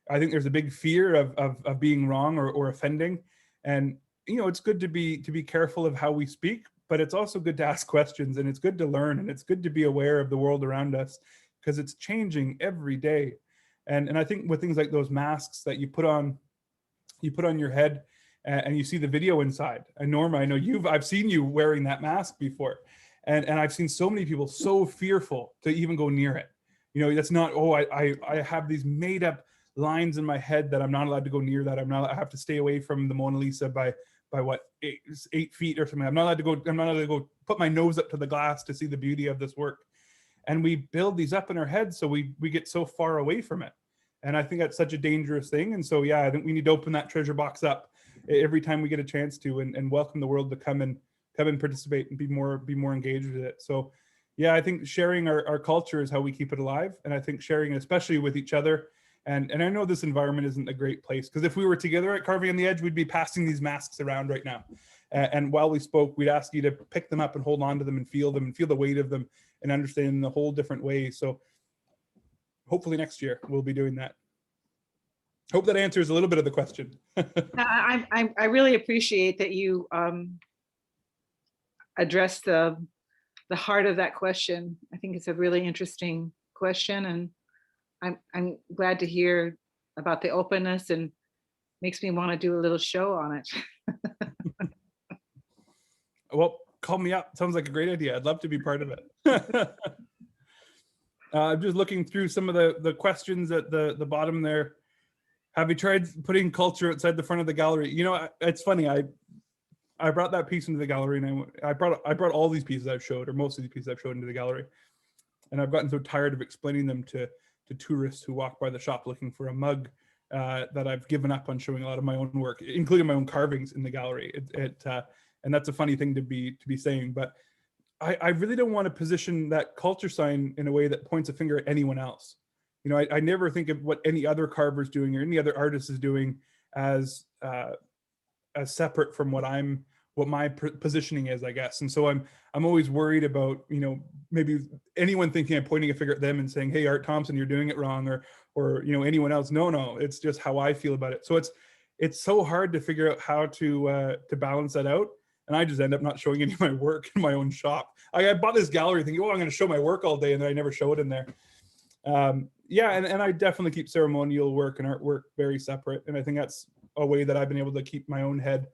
I think there's a big fear of being wrong or offending. And you know, it's good to be careful of how we speak, but it's also good to ask questions, and it's good to learn, and it's good to be aware of the world around us, because it's changing every day. And I think with things like those masks that you put on your head, and you see the video inside. And Norma, I know I've seen you wearing that mask before, and I've seen so many people so fearful to even go near it. You know, that's not, oh, I have these made up lines in my head that I'm not allowed to go near that. I have to stay away from the Mona Lisa by what, 8 feet or something. I'm not allowed to go put my nose up to the glass to see the beauty of this work. And we build these up in our heads, so we get so far away from it. And I think that's such a dangerous thing. And so, yeah, I think we need to open that treasure box up every time we get a chance to, and welcome the world to come and participate and be more engaged with it. So, yeah, I think sharing our culture is how we keep it alive. And I think sharing it, especially with each other. And I know this environment isn't a great place, because if we were together at Carving on the Edge, we'd be passing these masks around right now. And while we spoke, we'd ask you to pick them up and hold on to them and feel the weight of them, and understand in a whole different way. So hopefully next year we'll be doing that. Hope that answers a little bit of the question. I really appreciate that you addressed the heart of that question. I think it's a really interesting question, and I'm glad to hear about the openness, and makes me want to do a little show on it. Well, call me up. Sounds like a great idea. I'd love to be part of it. I'm just looking through some of the questions at the bottom there. Have you tried putting culture outside the front of the gallery? You know, it's funny. I brought that piece into the gallery, and I brought all these pieces I've showed, or most of these pieces I've showed, into the gallery. And I've gotten so tired of explaining them to tourists who walk by the shop looking for a mug, that I've given up on showing a lot of my own work, including my own carvings, in the gallery. And that's a funny thing to be saying, but I really don't want to position that culture sign in a way that points a finger at anyone else. You know, I never think of what any other carver's doing or any other artist is doing as separate from what my positioning is, I guess. And so I'm always worried about, you know, maybe anyone thinking I'm pointing a finger at them and saying, hey, Art Thompson, you're doing it wrong, or you know, anyone else. No, it's just how I feel about it. So it's so hard to figure out how to balance that out. And I just end up not showing any of my work in my own shop. I bought this gallery thinking, oh, I'm going to show my work all day, and then I never show it in there. Yeah, and I definitely keep ceremonial work and artwork very separate. And I think that's a way that I've been able to keep my own head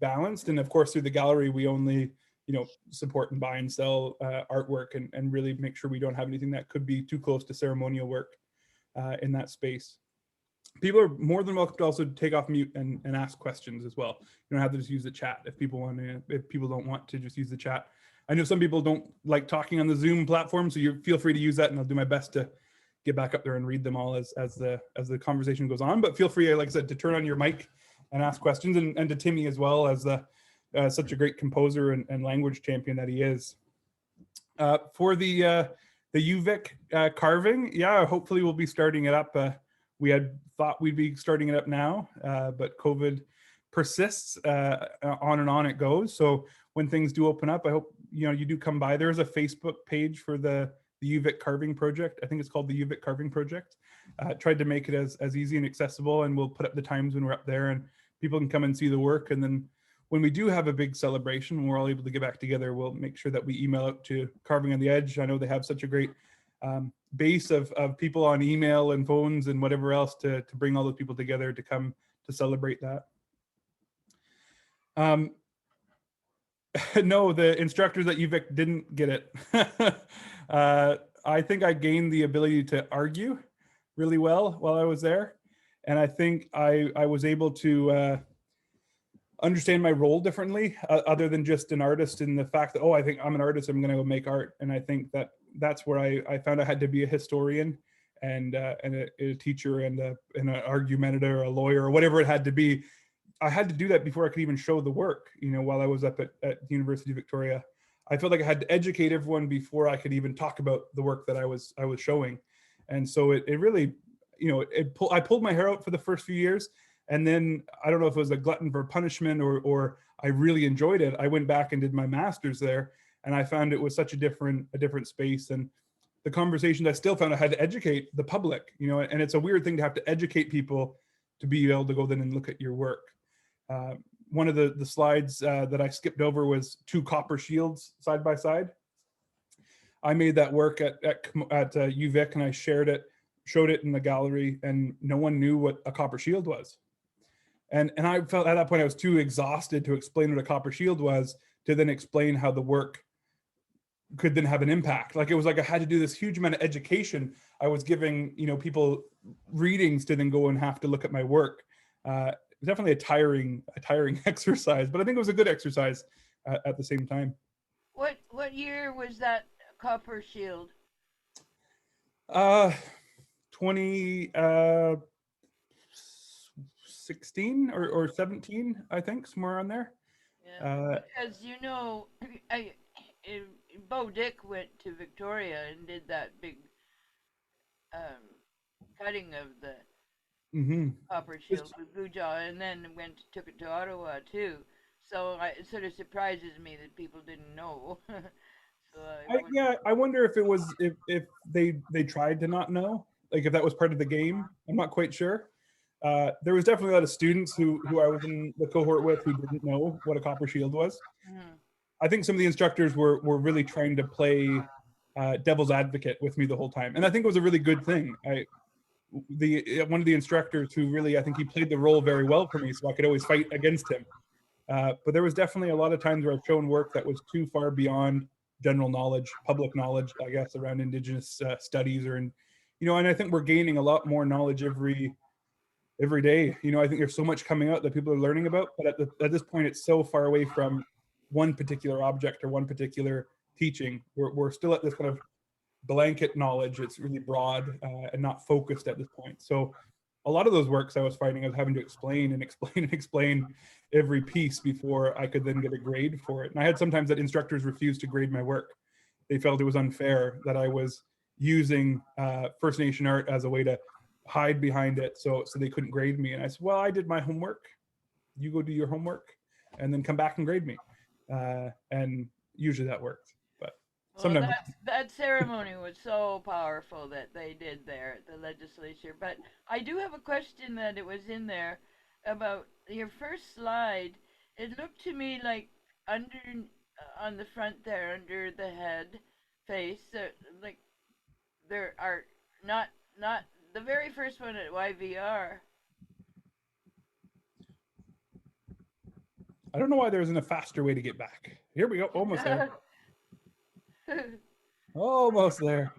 balanced. And of course, through the gallery, we only, you know, support and buy and sell artwork, and really make sure we don't have anything that could be too close to ceremonial work in that space. People are more than welcome to also take off mute and ask questions as well. You don't have to just use the chat if people don't want to just use the chat. I know some people don't like talking on the Zoom platform, so you feel free to use that, and I'll do my best to get back up there and read them all as the conversation goes on. But feel free, like I said, to turn on your mic and ask questions, and to Timmy as well, as such a great composer and language champion that he is. For the Uvic carving, yeah, hopefully we'll be starting it up. We had thought we'd be starting it up now, but COVID persists. On and on it goes. So when things do open up, I hope you do come by. There's a Facebook page for the Uvic carving project. I think it's called the Uvic carving project. Tried to make it as easy and accessible, and we'll put up the times when we're up there and people can come and see the work. And then when we do have a big celebration, when we're all able to get back together, we'll make sure that we email out to Carving on the Edge. I know they have such a great base of people on email and phones and whatever else to bring all those people together to come to celebrate that. No, the instructors at Uvic didn't get it. I think I gained the ability to argue really well while I was there. And I think I was able to understand my role differently, other than just an artist, in the fact that, oh, I think I'm an artist, I'm going to go make art. And I think that's where I found I had to be a historian and a teacher and an argumentative or a lawyer or whatever it had to be. I had to do that before I could even show the work, while I was up at the University of Victoria. I felt like I had to educate everyone before I could even talk about the work that I was showing. And so it really, I pulled my hair out for the first few years. And then I don't know if it was a glutton for punishment or I really enjoyed it. I went back and did my master's there, and I found it was such a different space. And the conversations, I still found I had to educate the public, and it's a weird thing to have to educate people to be able to go then and look at your work. one of the slides that I skipped over was 2 copper shields side by side. I made that work at Uvic, and I showed it in the gallery, and no one knew what a copper shield was. And I felt at that point I was too exhausted to explain what a copper shield was, to then explain how the work could then have an impact. Like, it was like I had to do this huge amount of education. I was giving, you know, people readings to then go and have to look at my work. Definitely a tiring exercise, but I think it was a good exercise at the same time. What year was that copper shield? 2016 or 17, I think, somewhere on there. Yeah, because you know, Bo Dick went to Victoria and did that big cutting of the copper shield with Nuu-chah, and then took it to Ottawa too. So it sort of surprises me that people didn't know. So I wonder if it was if they tried to not know, like if that was part of the game. I'm not quite sure. There was definitely a lot of students who I was in the cohort with who didn't know what a copper shield was. I think some of the instructors were really trying to play devil's advocate with me the whole time, and I think it was a really good thing. One of the instructors who really, I think he played the role very well for me, so I could always fight against him. But there was definitely a lot of times where I've shown work that was too far beyond general knowledge, public knowledge, I guess, around Indigenous studies, and I think we're gaining a lot more knowledge every day. I think there's so much coming out that people are learning about, but at this point, it's so far away from one particular object or one particular teaching. We're still at this kind of blanket knowledge. It's really broad and not focused at this point. So a lot of those works I was finding I was having to explain every piece before I could then get a grade for it. And I had sometimes that instructors refused to grade my work. They felt it was unfair that I was using First Nation art as a way to hide behind it, so they couldn't grade me. And I said, well, I did my homework. You go do your homework and then come back and grade me. And usually that worked. But sometimes that ceremony was so powerful that they did there at the legislature. But I do have a question that it was in there about your first slide. It looked to me like on the front there, under the head face, like there are not the very first one at YVR. I don't know why there isn't a faster way to get back. Here we go, almost there. Almost there.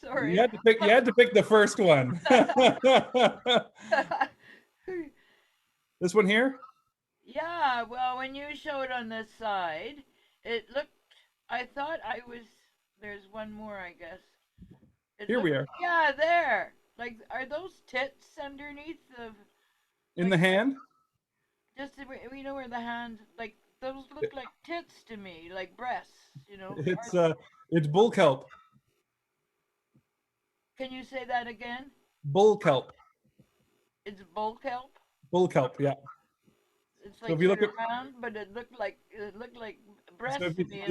Sorry. You had to pick the first one. This one here? Yeah, well, when you showed on this side, it looked, I thought there's one more, I guess. Here we are. Yeah, there. Like, are those tits underneath in the hand? Just, we know where the hand, like, those look like tits to me, like breasts, It's bull kelp. Can you say that again? Bull kelp. It's bull kelp? Bull kelp, yeah. It's like so if you look around, but it looked like breasts so to me.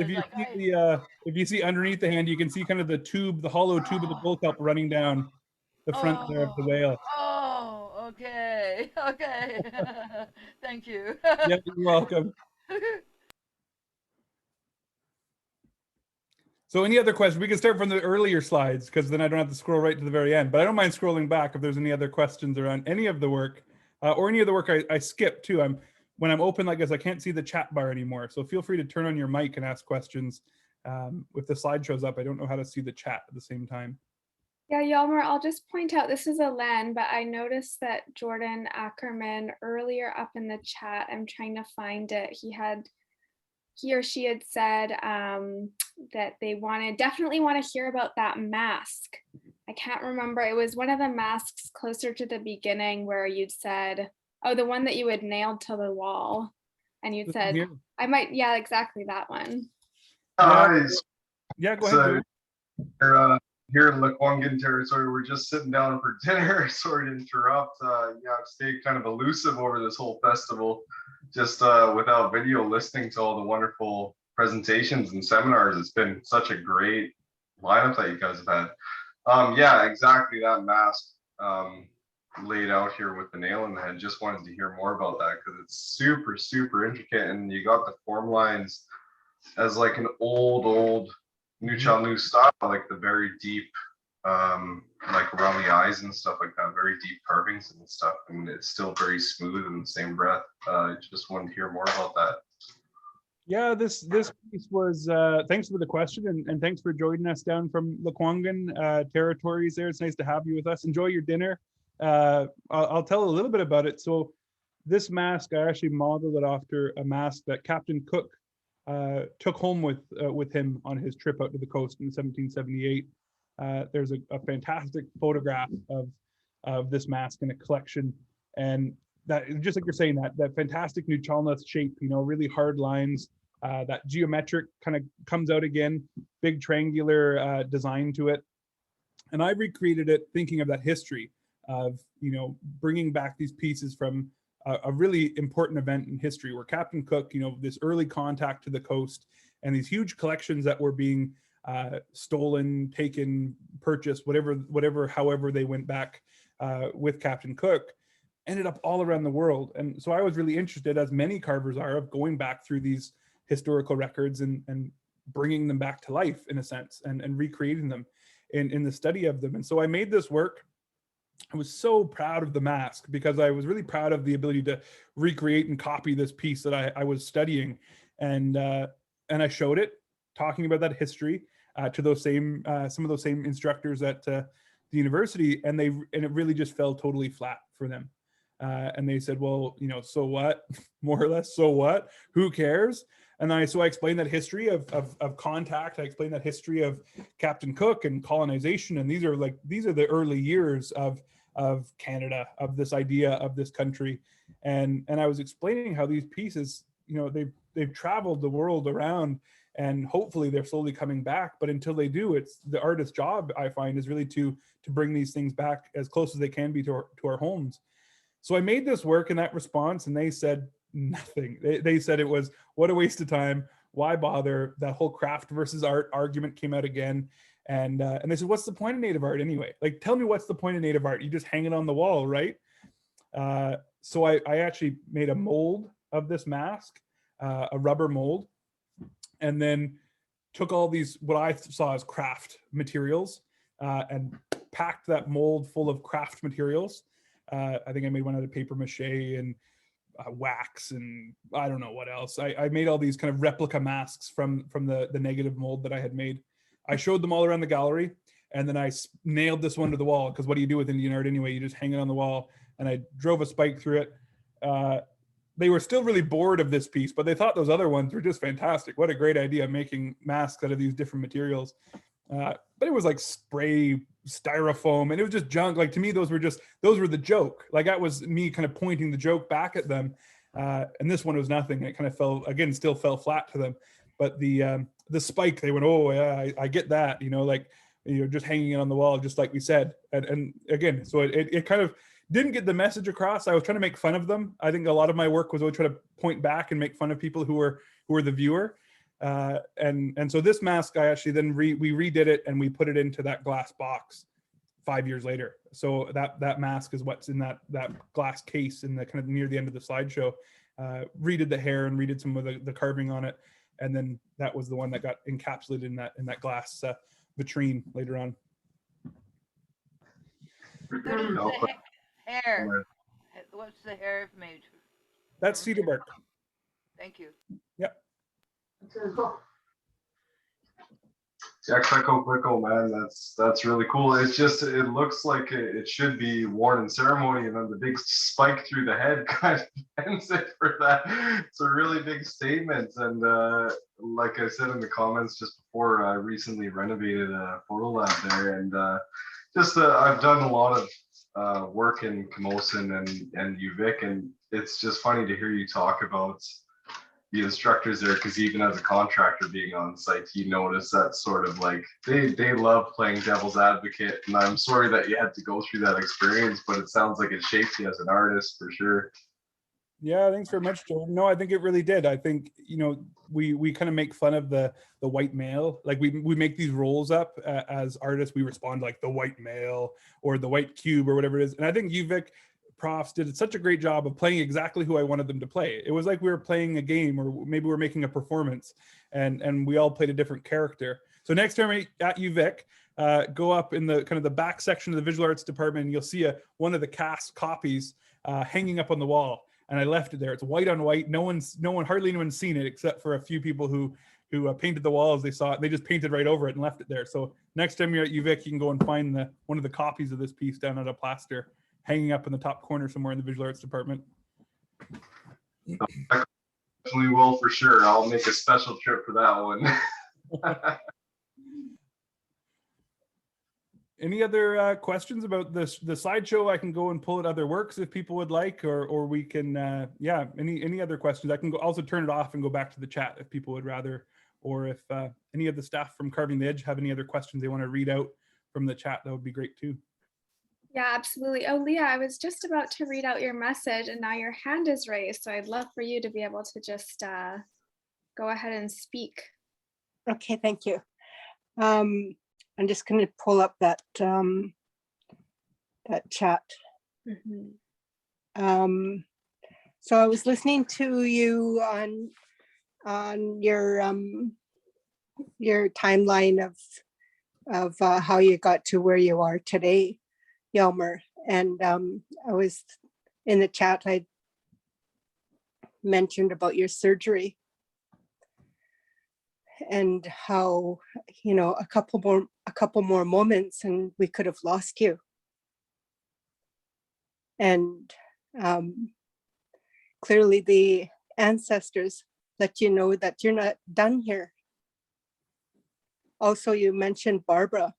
If you see underneath the hand, you can see kind of the hollow tube of the bull kelp running down the front there of the whale. Oh, okay. Thank you. Yeah, you're welcome. So any other questions? We can start from the earlier slides because then I don't have to scroll right to the very end. But I don't mind scrolling back if there's any other questions around any of the work or any of the work I skipped too. When I'm open like this, I can't see the chat bar anymore. So feel free to turn on your mic and ask questions. If the slide shows up, I don't know how to see the chat at the same time. Yeah, Hjalmer, I'll just point out, this is a Len, but I noticed that Jordan Ackerman earlier up in the chat, I'm trying to find it. He or she had said that they definitely want to hear about that mask. I can't remember. It was one of the masks closer to the beginning where you'd said, oh, the one that you had nailed to the wall. And you'd said, yeah, exactly that one. Yeah, go ahead. Here in Lekwungen territory, we're just sitting down for dinner. Sorry to interrupt. I've stayed kind of elusive over this whole festival, just without video, listening to all the wonderful presentations and seminars. It's been such a great lineup that you guys have had. Yeah, exactly, that mask. laid out here with the nail in the head. Just wanted to hear more about that because it's super, super intricate. And you got the form lines as like an old Nuu-chah-nulth style, like the very deep, like around the eyes and stuff like that, very deep carvings and stuff. And it's still very smooth in the same breath. Just wanted to hear more about that. Yeah, this piece was, thanks for the question, and thanks for joining us down from Lekwungen territories there. It's nice to have you with us. Enjoy your dinner. I'll tell a little bit about it. So this mask, I actually modeled it after a mask that Captain Cook took home with him on his trip out to the coast in 1778. There's a fantastic photograph of this mask in a collection, and that, just like you're saying, that fantastic Nuu-chah-nulth shape, really hard lines, that geometric kind of comes out again, big triangular design to it. And I recreated it thinking of that history of, bringing back these pieces from a really important event in history where Captain Cook, this early contact to the coast and these huge collections that were being stolen, taken, purchased, however they went back with Captain Cook, ended up all around the world. And so I was really interested, as many carvers are, of going back through these historical records and bringing them back to life in a sense, and recreating them in the study of them. And so I made this work. I was so proud of the mask because I was really proud of the ability to recreate and copy this piece that I was studying. And I showed it, talking about that history to those same, some of those same instructors at the university, and it really just fell totally flat for them. And they said, well, so what? More or less, so what? Who cares? And so I explained that history of contact. I explained that history of Captain Cook and colonization. And these are the early years of Canada, of this idea of this country. And I was explaining how these pieces, they've traveled the world around, and hopefully they're slowly coming back. But until they do, it's the artist's job, I find, is really to bring these things back as close as they can be to our homes. So I made this work in that response, and they said nothing. They said it was, what a waste of time. Why bother? That whole craft versus art argument came out again. And they said, what's the point of native art anyway? Like, tell me, what's the point of native art? You just hang it on the wall, right? So I actually made a mold of this mask, a rubber mold, and then took all these, what I saw as craft materials, and packed that mold full of craft materials. I think I made one out of paper mache and wax, and I don't know what else. I made all these kind of replica masks from the negative mold that I had made. I showed them all around the gallery, and then I nailed this one to the wall, because what do you do with Indian art anyway? You just hang it on the wall. And I drove a spike through it. They were still really bored of this piece, but they thought those other ones were just fantastic. What a great idea, making masks out of these different materials. But it was like spray styrofoam, and it was just junk. Like, to me, those were the joke. Like, that was me kind of pointing the joke back at them. And this one was nothing. It kind of still fell flat to them. But the spike, they went, oh yeah, I get that, just hanging it on the wall, just like we said. And again, so it kind of didn't get the message across. I was trying to make fun of them. I think a lot of my work was always trying to point back and make fun of people who were the viewer. And so this mask, I actually then we redid it, and we put it into that glass box 5 years later. So that mask is what's in that glass case in the kind of near the end of the slideshow. Redid the hair and redid some of the carving on it, and then that was the one that got encapsulated in that glass vitrine later on. What is the hair? What's the hair made? That's cedar bark. Thank you. Yep. Yeah, Clico, man, that's really cool. It's just, it looks like it should be worn in ceremony, and then the big spike through the head kind of ends it for that. It's a really big statement. And like I said in the comments just before, I recently renovated a photo lab there, and I've done a lot of work in Camosun and Uvic, and it's just funny to hear you talk about the instructors there, because even as a contractor being on site, you notice that sort of like they love playing devil's advocate. And I'm sorry that you had to go through that experience, but it sounds like it shaped you as an artist for sure. Yeah, thanks very much, Jordan. No, I think it really did. I think, you know, we kind of make fun of the white male. Like we make these roles up as artists. We respond like the white male or the white cube or whatever it is. And I think Uvic profs did such a great job of playing exactly who I wanted them to play. It was like we were playing a game, or maybe we're making a performance, and we all played a different character. So next time at Uvic, go up in the kind of the back section of the visual arts department, and you'll see one of the cast copies hanging up on the wall. And I left it there. It's white on white. Hardly anyone's seen it except for a few people who painted the walls. They saw it. They just painted right over it and left it there. So next time you're at Uvic, you can go and find one of the copies of this piece down at a plaster, hanging up in the top corner somewhere in the visual arts department. Definitely will, for sure. I'll make a special trip for that one. Any other questions about the slideshow? I can go and pull at other works if people would like, or we can, yeah, any other questions? I can also turn it off and go back to the chat if people would rather, or if any of the staff from Carving the Edge have any other questions they want to read out from the chat, that would be great too. Yeah, absolutely. Oh, Leah, I was just about to read out your message and now your hand is raised. So I'd love for you to be able to just go ahead and speak. Okay, thank you. I'm just going to pull up that that chat. Mm-hmm. So I was listening to you on your timeline of how you got to where you are today, Hjalmer. And I was in the chat, I mentioned about your surgery and how, you know, a couple more moments and we could have lost you. And clearly the ancestors let you know that you're not done here. Also, you mentioned Barbara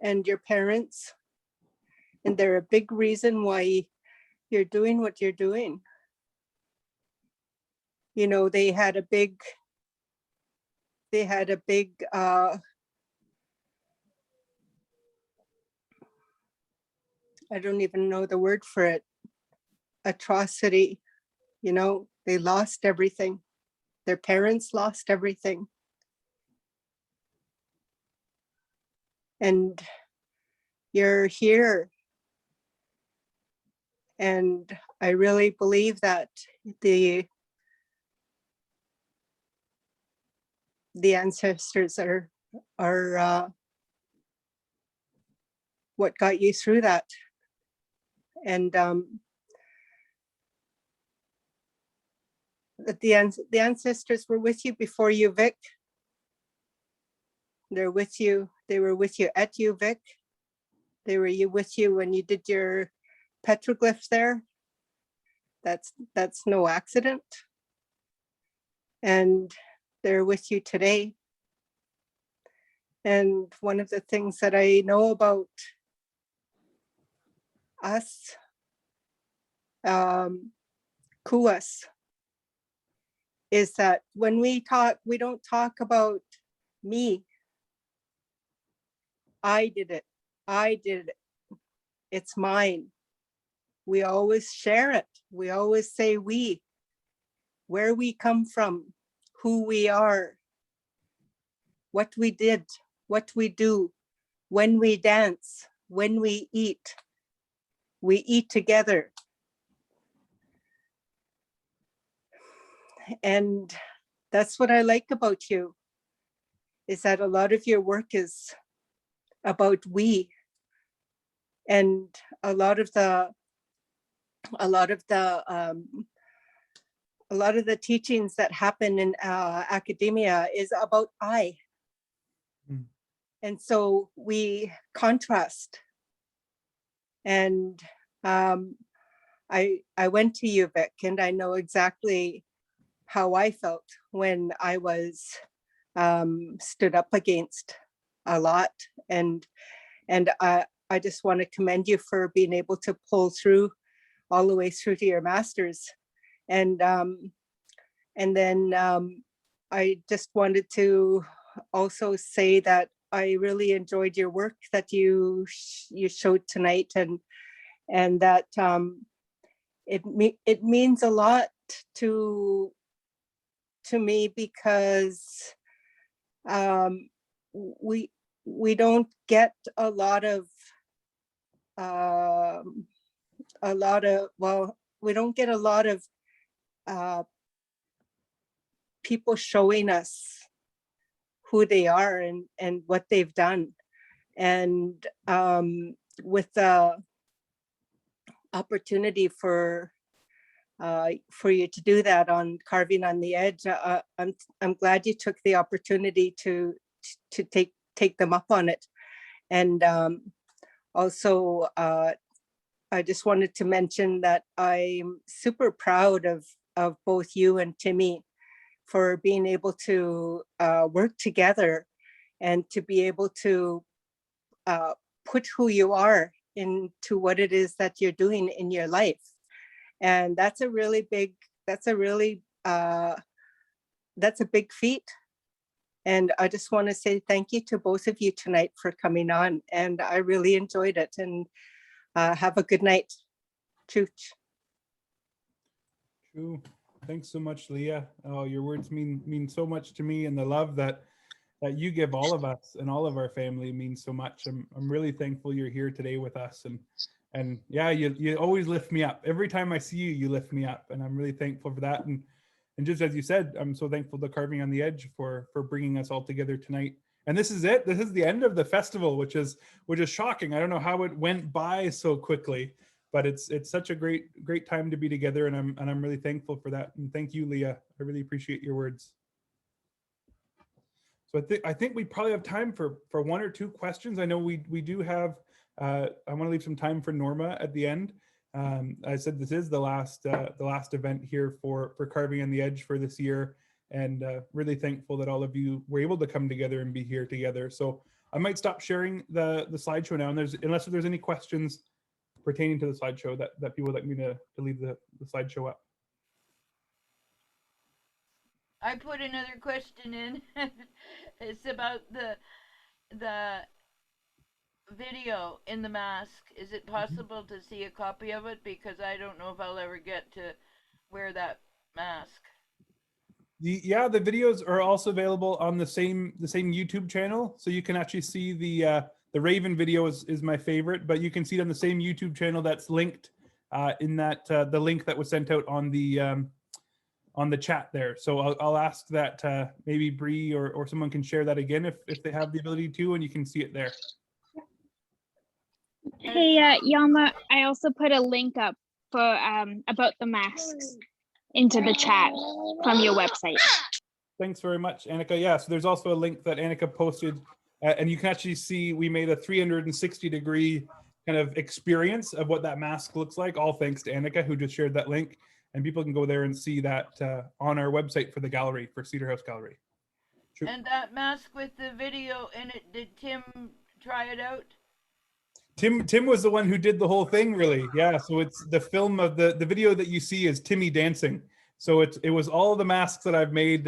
and your parents, and they're a big reason why you're doing what you're doing. You know, they had a big I don't even know the word for it, atrocity. You know, they lost everything. Their parents lost everything. And you're here. And I really believe that the ancestors are what got you through that. And that the ancestors were with you before Uvic. They're with you. They were with you at Uvic. They were with you when you did your petroglyphs there. That's no accident. And they're with you today. And one of the things that I know about us, Kuas, is that when we talk, we don't talk about me. I did it. I did it. It's mine. We always share it. We always say we, where we come from, who we are, what we did, what we do, when we dance, when we eat together. And that's what I like about you, is that a lot of your work is about we, and a lot of the teachings that happen in academia is about I. Mm. And so we contrast. And I went to Uvic, and I know exactly how I felt when I was stood up against a lot. And I just want to commend you for being able to pull through all the way through to your master's. And then I just wanted to also say that I really enjoyed your work that you showed tonight, and that it means a lot to me because we don't get a lot of we don't get a lot of people showing us who they are and what they've done. And with the opportunity for you to do that on Carving on the Edge, I'm glad you took the opportunity to take them up on it. And also, I just wanted to mention that I'm super proud of both you and Timmy for being able to work together and to be able to put who you are into what it is that you're doing in your life. And that's a big feat. And I just want to say thank you to both of you tonight for coming on. And I really enjoyed it. And have a good night. Chooch. True. Thanks so much, Leah. Oh, your words mean so much to me, and the love that you give all of us and all of our family means so much. I'm really thankful you're here today with us, and yeah, you always lift me up. Every time I see you, you lift me up, and I'm really thankful for that. And just as you said, I'm so thankful to Carving on the Edge for bringing us all together tonight. And this is it. This is the end of the festival, which is shocking. I don't know how it went by so quickly. But it's such a great time to be together, and I'm really thankful for that. And thank you, Leah. I really appreciate your words. So I think we probably have time for one or two questions. I know we do have. I want to leave some time for Norma at the end. I said this is the last event here for Carving on the Edge for this year, and really thankful that all of you were able to come together and be here together. So I might stop sharing the slideshow now, and unless there's any questions pertaining to the slideshow that people would like me to leave the slideshow up. I put another question in. It's about the video in the mask. Is it possible to see a copy of it? Because I don't know if I'll ever get to wear that mask. The videos are also available on the same YouTube channel, so you can actually see the Raven video is my favorite, but you can see it on the same YouTube channel that's linked in that the link that was sent out on the chat there. So I'll ask that maybe Bree or someone can share that again if they have the ability to, and you can see it there. Hey, Hjalmer, I also put a link up for about the masks into the chat from your website. Thanks very much, Annika. Yeah, so there's also a link that Annika posted, and you can actually see we made a 360-degree kind of experience of what that mask looks like, all thanks to Annika, who just shared that link. And people can go there and see that on our website for the gallery, for Cedar House Gallery. True. And that mask with the video in it, did Tim try it out? Tim was the one who did the whole thing, really. Yeah, so it's the film of the video that you see is Timmy dancing. So it was all the masks that I've made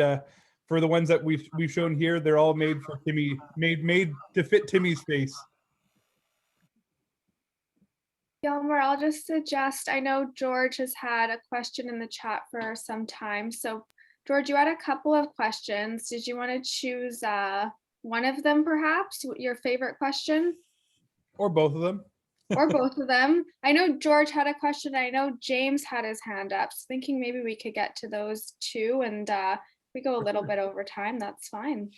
for the ones that we've shown here. They're all made for Timmy, made to fit Timmy's face. Hjalmer, I'll just suggest, I know George has had a question in the chat for some time. So George, you had a couple of questions. Did you want to choose one of them perhaps, your favorite question? Or both of them. Or both of them. I know George had a question. I know James had his hand up. So thinking maybe we could get to those two, and we go a little bit over time, that's fine.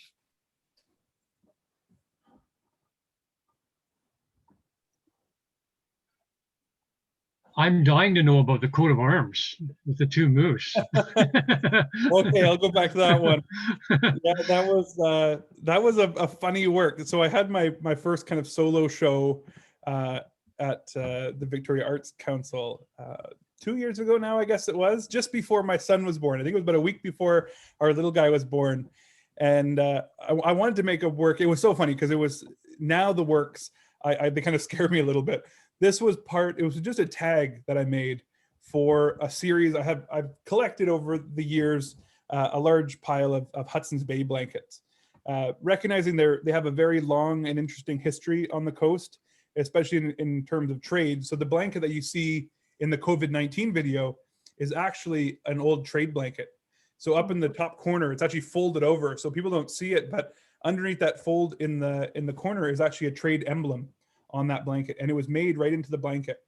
I'm dying to know about the coat of arms with the two moose. Okay, I'll go back to that one. Yeah, that was a funny work. So I had my first kind of solo show at the Victoria Arts Council 2 years ago now, I guess it was, just before my son was born. I think it was about a week before our little guy was born. And I wanted to make a work. It was so funny because it was now the works. They kind of scared me a little bit. This was it was just a tag that I made for a series. I've collected over the years a large pile of Hudson's Bay blankets, recognizing they have a very long and interesting history on the coast, especially in terms of trade. So the blanket that you see in the COVID-19 video is actually an old trade blanket. So up in the top corner, it's actually folded over, so people don't see it, but underneath that fold in the corner is actually a trade emblem on that blanket, and it was made right into the blanket.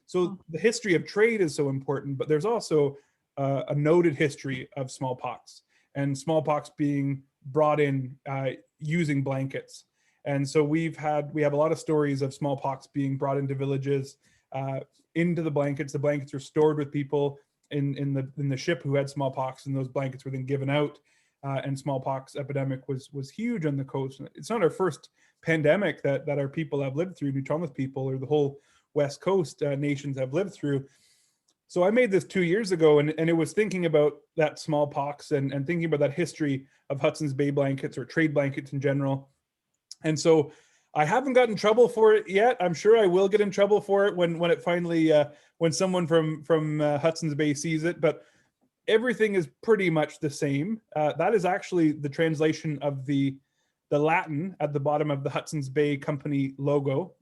So the history of trade is so important, but there's also a noted history of smallpox, and smallpox being brought in using blankets. And so we have a lot of stories of smallpox being brought into villages, into the blankets. The blankets are stored with people in the ship who had smallpox, and those blankets were then given out. And smallpox epidemic was huge on the coast. It's not our first pandemic that our people have lived through, Nuu-chah-nulth people or the whole West Coast nations have lived through. So I made this 2 years ago, and it was thinking about that smallpox and thinking about that history of Hudson's Bay blankets or trade blankets in general. And so I haven't gotten in trouble for it yet. I'm sure I will get in trouble for it when it finally, when someone from Hudson's Bay sees it, but everything is pretty much the same. That is actually the translation of the Latin at the bottom of the Hudson's Bay Company logo.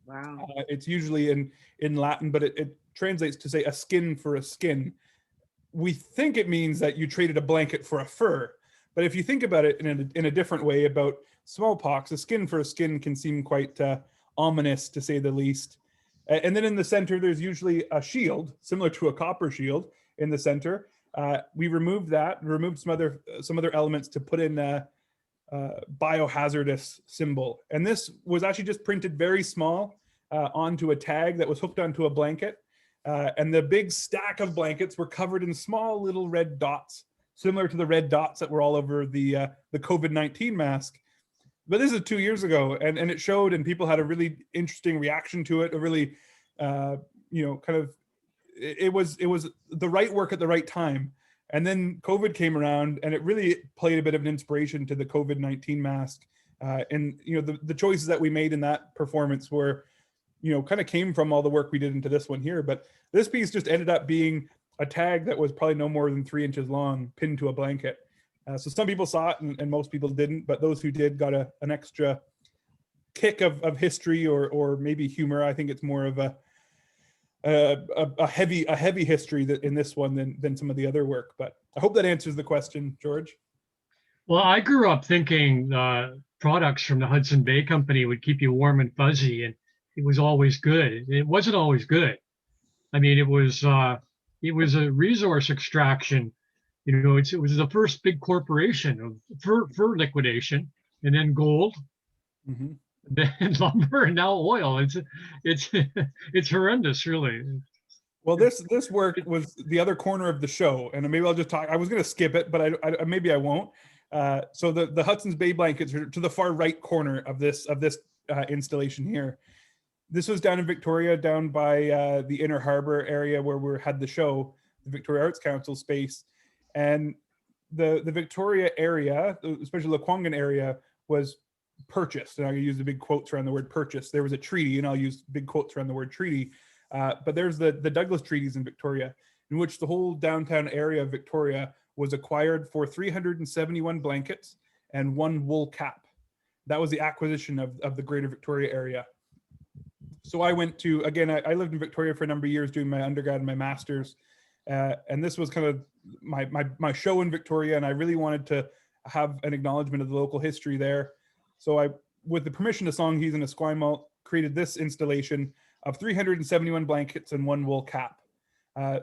Wow. It's usually in Latin, but it translates to say a skin for a skin. We think it means that you traded a blanket for a fur, but if you think about it in a different way about smallpox, a skin for a skin can seem quite ominous, to say the least. And then in the center, there's usually a shield, similar to a copper shield in the center. We removed that, removed some other elements to put in a biohazardous symbol. And this was actually just printed very small onto a tag that was hooked onto a blanket. And the big stack of blankets were covered in small little red dots, similar to the red dots that were all over the COVID-19 mask. But this is 2 years ago, and it showed, and people had a really interesting reaction to it, a really, it was the right work at the right time. And then COVID came around, and it really played a bit of an inspiration to the COVID-19 mask. And the choices that we made in that performance were, kind of came from all the work we did into this one here. But this piece just ended up being a tag that was probably no more than 3 inches long, pinned to a blanket. So some people saw it, and most people didn't. But those who did got an extra kick of history or maybe humor. I think it's more of a heavy history in this one than some of the other work. But I hope that answers the question, George. Well, I grew up thinking products from the Hudson Bay Company would keep you warm and fuzzy, and it was always good. It wasn't always good. I mean, it was a resource extraction. It was the first big corporation of fur liquidation, and then gold, then lumber, and now oil. It's horrendous, really. Well, this work was the other corner of the show, and maybe I'll just talk. I was going to skip it, but I maybe I won't. So the Hudson's Bay blankets are to the far right corner of this installation here. This was down in Victoria, down by the Inner Harbor area where we had the show, the Victoria Arts Council space, and the Victoria area, especially the Lekwungen area, was purchased. And I use the big quotes around the word purchase. There was a treaty, and I'll use big quotes around the word treaty. But there's the Douglas treaties in Victoria, in which the whole downtown area of Victoria was acquired for 371 blankets and 1 wool cap. That was the acquisition of the Greater Victoria area. So I went to, again, I lived in Victoria for a number of years doing my undergrad and my master's. And this was kind of my show in Victoria, and I really wanted to have an acknowledgement of the local history there. So I, with the permission of Songhees and Esquimalt, created this installation of 371 blankets and 1 wool cap.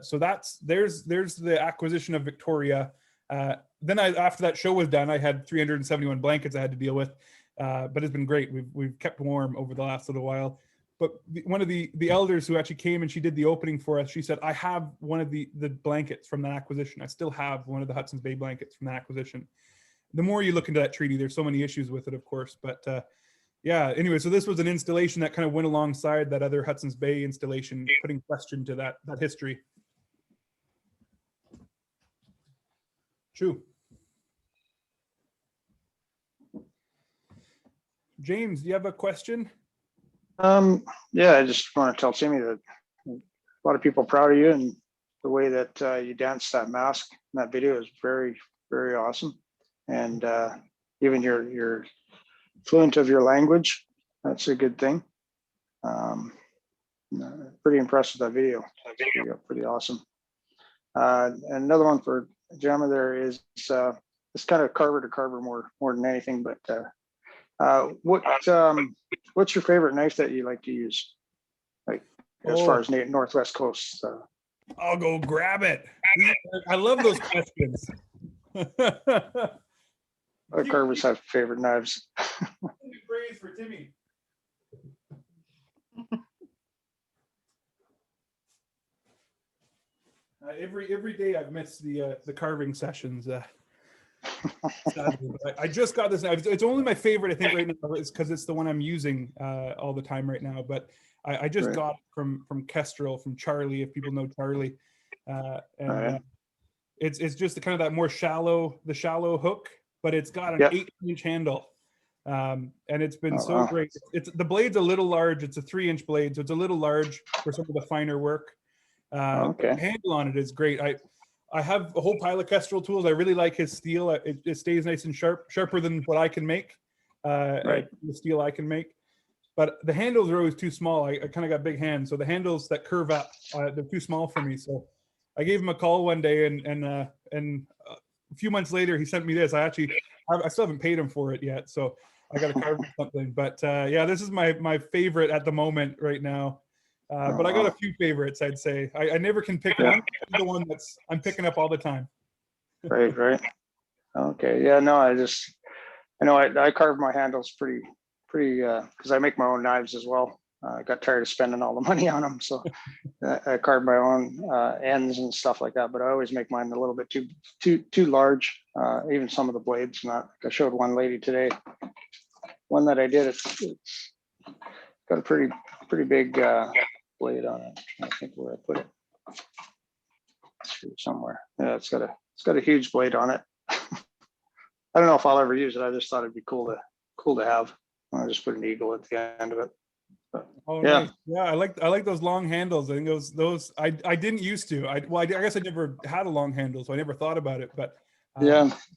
So there's the acquisition of Victoria. Then after that show was done, I had 371 blankets I had to deal with, but it's been great. We've kept warm over the last little while. But one of the elders who actually came and she did the opening for us, she said, I have one of the blankets from that acquisition. I still have one of the Hudson's Bay blankets from that acquisition. The more you look into that treaty, there's so many issues with it, of course. But yeah, anyway, so this was an installation that kind of went alongside that other Hudson's Bay installation, putting question to that history. True. James, do you have a question? Yeah, I just want to tell Timmy that a lot of people are proud of you, and the way that you danced that mask in that video is very, very awesome. And even you're fluent of your language, that's a good thing. Pretty impressed with that video. Pretty awesome. Another one for Hjalmer there is it's kind of carver to carver more than anything. But what's your favorite knife that you like to use? Like as far as Northwest Coast. I'll go grab it. I love those questions. Other carvers have favorite knives. Praise for Timmy. Every day I've missed the carving sessions. Sadly, but I just got this knife. It's only my favorite, I think, right now. It's because it's the one I'm using all the time right now. But I just got it from Kestrel, from Charlie, if people know Charlie. It's just the kind of that more shallow hook, but it's got an 18-inch handle. And it's been great. The blade's a little large. It's a 3-inch blade, so it's a little large for some of the finer work. The handle on it is great. I have a whole pile of Kestrel tools. I really like his steel. It stays nice and sharper than what I can make. The steel I can make. But the handles are always too small. I kind of got big hands, so the handles that curve up, they're too small for me. So I gave him a call one day, and a few months later, he sent me this. I still haven't paid him for it yet, so I got to carve something. But yeah, this is my favorite at the moment right now. But I got a few favorites, I'd say. I never can pick one. The one I'm picking up all the time. Right. Okay. Yeah. No, I carve my handles pretty because I make my own knives as well. I got tired of spending all the money on them, so I carve my own ends and stuff like that. But I always make mine a little bit too large. Even some of the blades. Not. I showed one lady today. One that I did. It's got a pretty big blade on it. I think where I put it. It's here somewhere. Yeah, it's got a huge blade on it. I don't know if I'll ever use it. I just thought it'd be cool to have. I just put an eagle at the end of it. But, nice. Yeah, I like those long handles. I think those I didn't used to. I guess I never had a long handle, so I never thought about it. But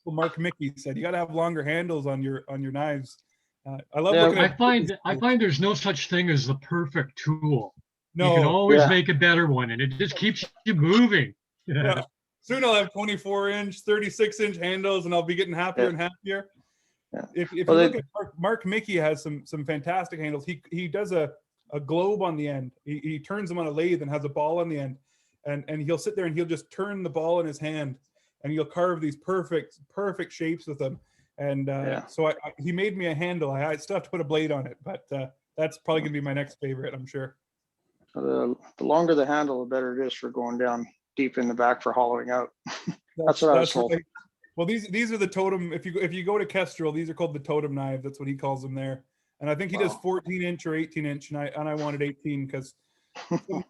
Mark Mickey said you got to have longer handles on your knives. I love looking at. I find there's no such thing as the perfect tool. No, you can always make a better one, and it just keeps you moving. Yeah. Soon I'll have 24-inch, 36-inch handles, and I'll be getting happier and happier. Yeah. If you look at Mark Mickey has some fantastic handles. He does a globe on the end. He turns them on a lathe and has a ball on the end, and he'll sit there and he'll just turn the ball in his hand, and he'll carve these perfect shapes with them. And so he made me a handle. I still have to put a blade on it, but that's probably gonna be my next favorite, I'm sure. The longer the handle, the better it is for going down deep in the back for hollowing out. That's what I was told. Right. Well, these are the totem. If you go to Kestrel, these are called the totem knives. That's what he calls them there. And I think he does 14-inch or 18-inch, and I wanted 18 because something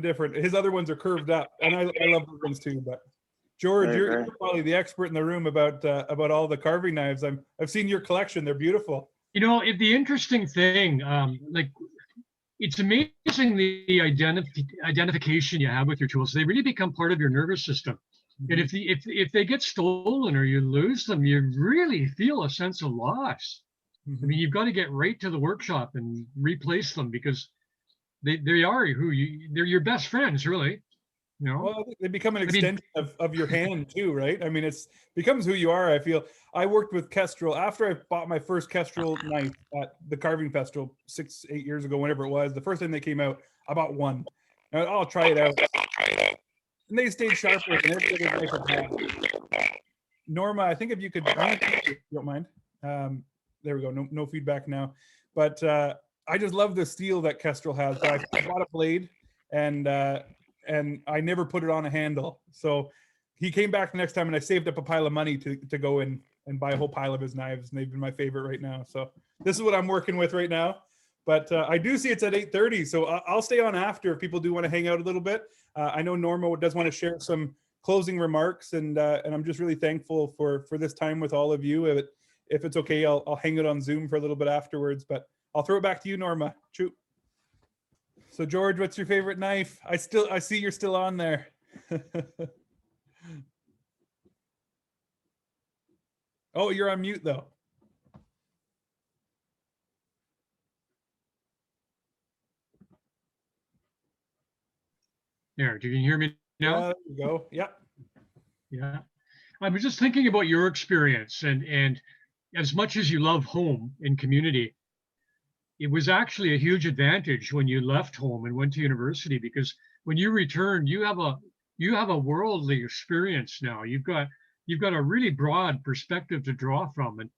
different. His other ones are curved up, and I love those ones too. But George, you're probably the expert in the room about all the carving knives. I've seen your collection; they're beautiful. You know, the interesting thing, it's amazing the identification you have with your tools. They really become part of your nervous system. And if they get stolen or you lose them, you really feel a sense of loss. I mean, you've got to get right to the workshop and replace them because they are they're your best friends, really. You know? Well, they become an extension of your hand too, right? I mean, becomes who you are. I feel I worked with Kestrel after I bought my first Kestrel knife at the Carving Festival 6-8 years ago, whenever it was. The first time they came out, I bought one. Now, I'll try it out. And they stayed sharper than every other knife I've had. Norma, I think if you could, if you don't mind. There we go. No feedback now. But I just love the steel that Kestrel has. But I bought a blade and I never put it on a handle. So he came back the next time and I saved up a pile of money to go in and buy a whole pile of his knives. And they've been my favorite right now. So this is what I'm working with right now. But I do see it's at 8:30. So I'll stay on after if people do want to hang out a little bit. I know Norma does want to share some closing remarks. And I'm just really thankful for this time with all of you. If it's okay, I'll hang it on Zoom for a little bit afterwards. But I'll throw it back to you, Norma. Shoot. So George, what's your favorite knife? I see you're still on there. Oh, you're on mute though. There, you can hear me now? there you go. Yeah. Yeah. I was just thinking about your experience, and as much as you love home and community, it was actually a huge advantage when you left home and went to university, because when you return, you have a worldly experience now. You've got a really broad perspective to draw from, and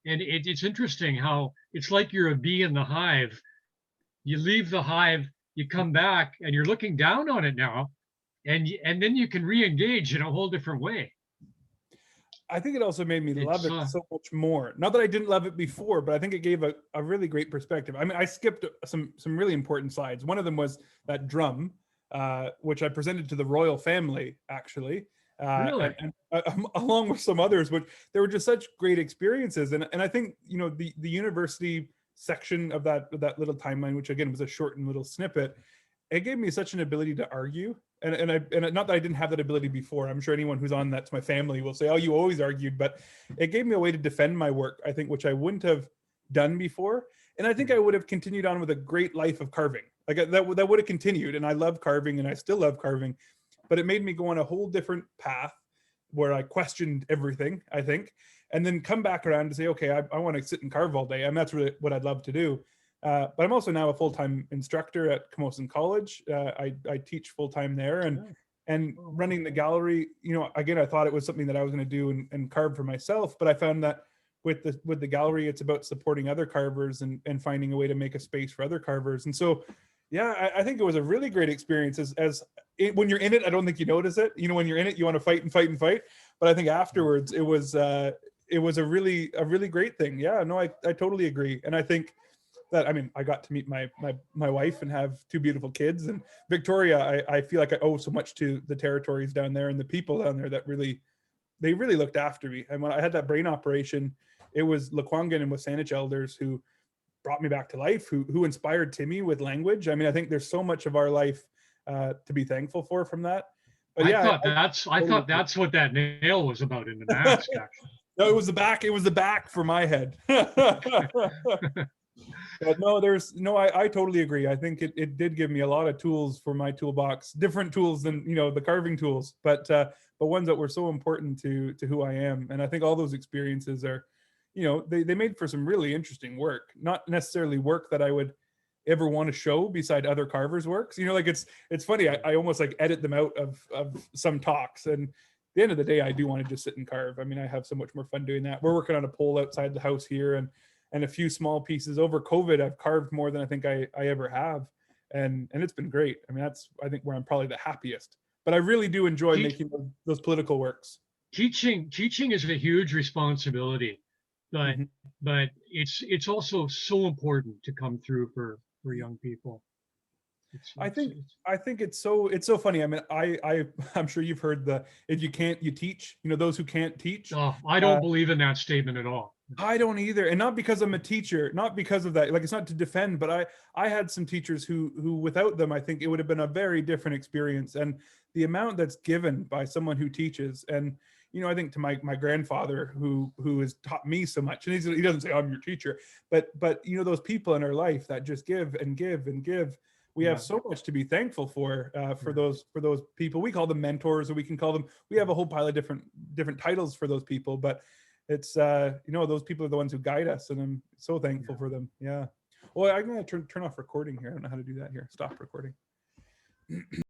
it's interesting how it's like you're a bee in the hive. You leave the hive, you come back, and you're looking down on it now, and then you can re-engage in a whole different way. I think it also made me love It's, it so much more. Not that I didn't love it before, but I think it gave a really great perspective. I mean, I skipped some really important slides. One of them was that drum, which I presented to the royal family, actually. Really? Along with some others, which they were just such great experiences. And I think, you know, the university section of that little timeline, which again was a shortened little snippet, it gave me such an ability to argue. And not that I didn't have that ability before. I'm sure anyone who's on that's my family will say, oh, you always argued, but it gave me a way to defend my work, I think, which I wouldn't have done before. And I think I would have continued on with a great life of carving. Like that would have continued. And I love carving and I still love carving, but it made me go on a whole different path where I questioned everything, I think, and then come back around to say, okay, I want to sit and carve all day. And that's really what I'd love to do. But I'm also now a full-time instructor at Camosun College. I teach full-time there, and running the gallery, you know, again, I thought it was something that I was going to do and carve for myself, but I found that with the gallery, it's about supporting other carvers and finding a way to make a space for other carvers. And so, yeah, I think it was a really great experience. When you're in it, I don't think you notice it. You know, when you're in it, you want to fight and fight and fight. But I think afterwards, it was a really great thing. Yeah, no, I totally agree. And I think that, I mean, I got to meet my wife and have two beautiful kids. And Victoria, I feel like I owe so much to the territories down there and the people down there that they really looked after me. And when I had that brain operation, it was Lekwungen and Wasanich elders who brought me back to life, who inspired Timmy with language. I mean, I think there's so much of our life to be thankful for from that. But yeah, I thought that's what that nail was about in the mask, actually. No, it was the back. It was the back for my head. But no, I totally agree. I think it did give me a lot of tools for my toolbox, different tools than, you know, the carving tools, but ones that were so important to who I am. And I think all those experiences are, you know, they made for some really interesting work, not necessarily work that I would ever want to show beside other carvers' works. You know, like it's funny, I almost like edit them out of some talks. And at the end of the day, I do want to just sit and carve. I mean, I have so much more fun doing that. We're working on a pole outside the house here, and a few small pieces. Over COVID, I've carved more than I think I ever have. And it's been great. I mean, that's, I think, where I'm probably the happiest. But I really do enjoy making those political works. Teaching is a huge responsibility, but but it's also so important to come through for young people. I think it's so funny. I mean, I'm sure you've heard if you can't, you teach. You know, those who can't teach. Oh, I don't believe in that statement at all. I don't either. And not because I'm a teacher, not because of that. Like, it's not to defend, but I had some teachers who without them, I think it would have been a very different experience. And the amount that's given by someone who teaches, and, you know, I think to my grandfather who has taught me so much, and he doesn't say, I'm your teacher, but you know, those people in our life that just give and give and give. We have so much to be thankful for those people. We call them mentors, or we can call them, we have a whole pile of different titles for those people, but it's, you know, those people are the ones who guide us, and I'm so thankful for them. Yeah. Well, I'm going to turn off recording here. I don't know how to do that here. Stop recording.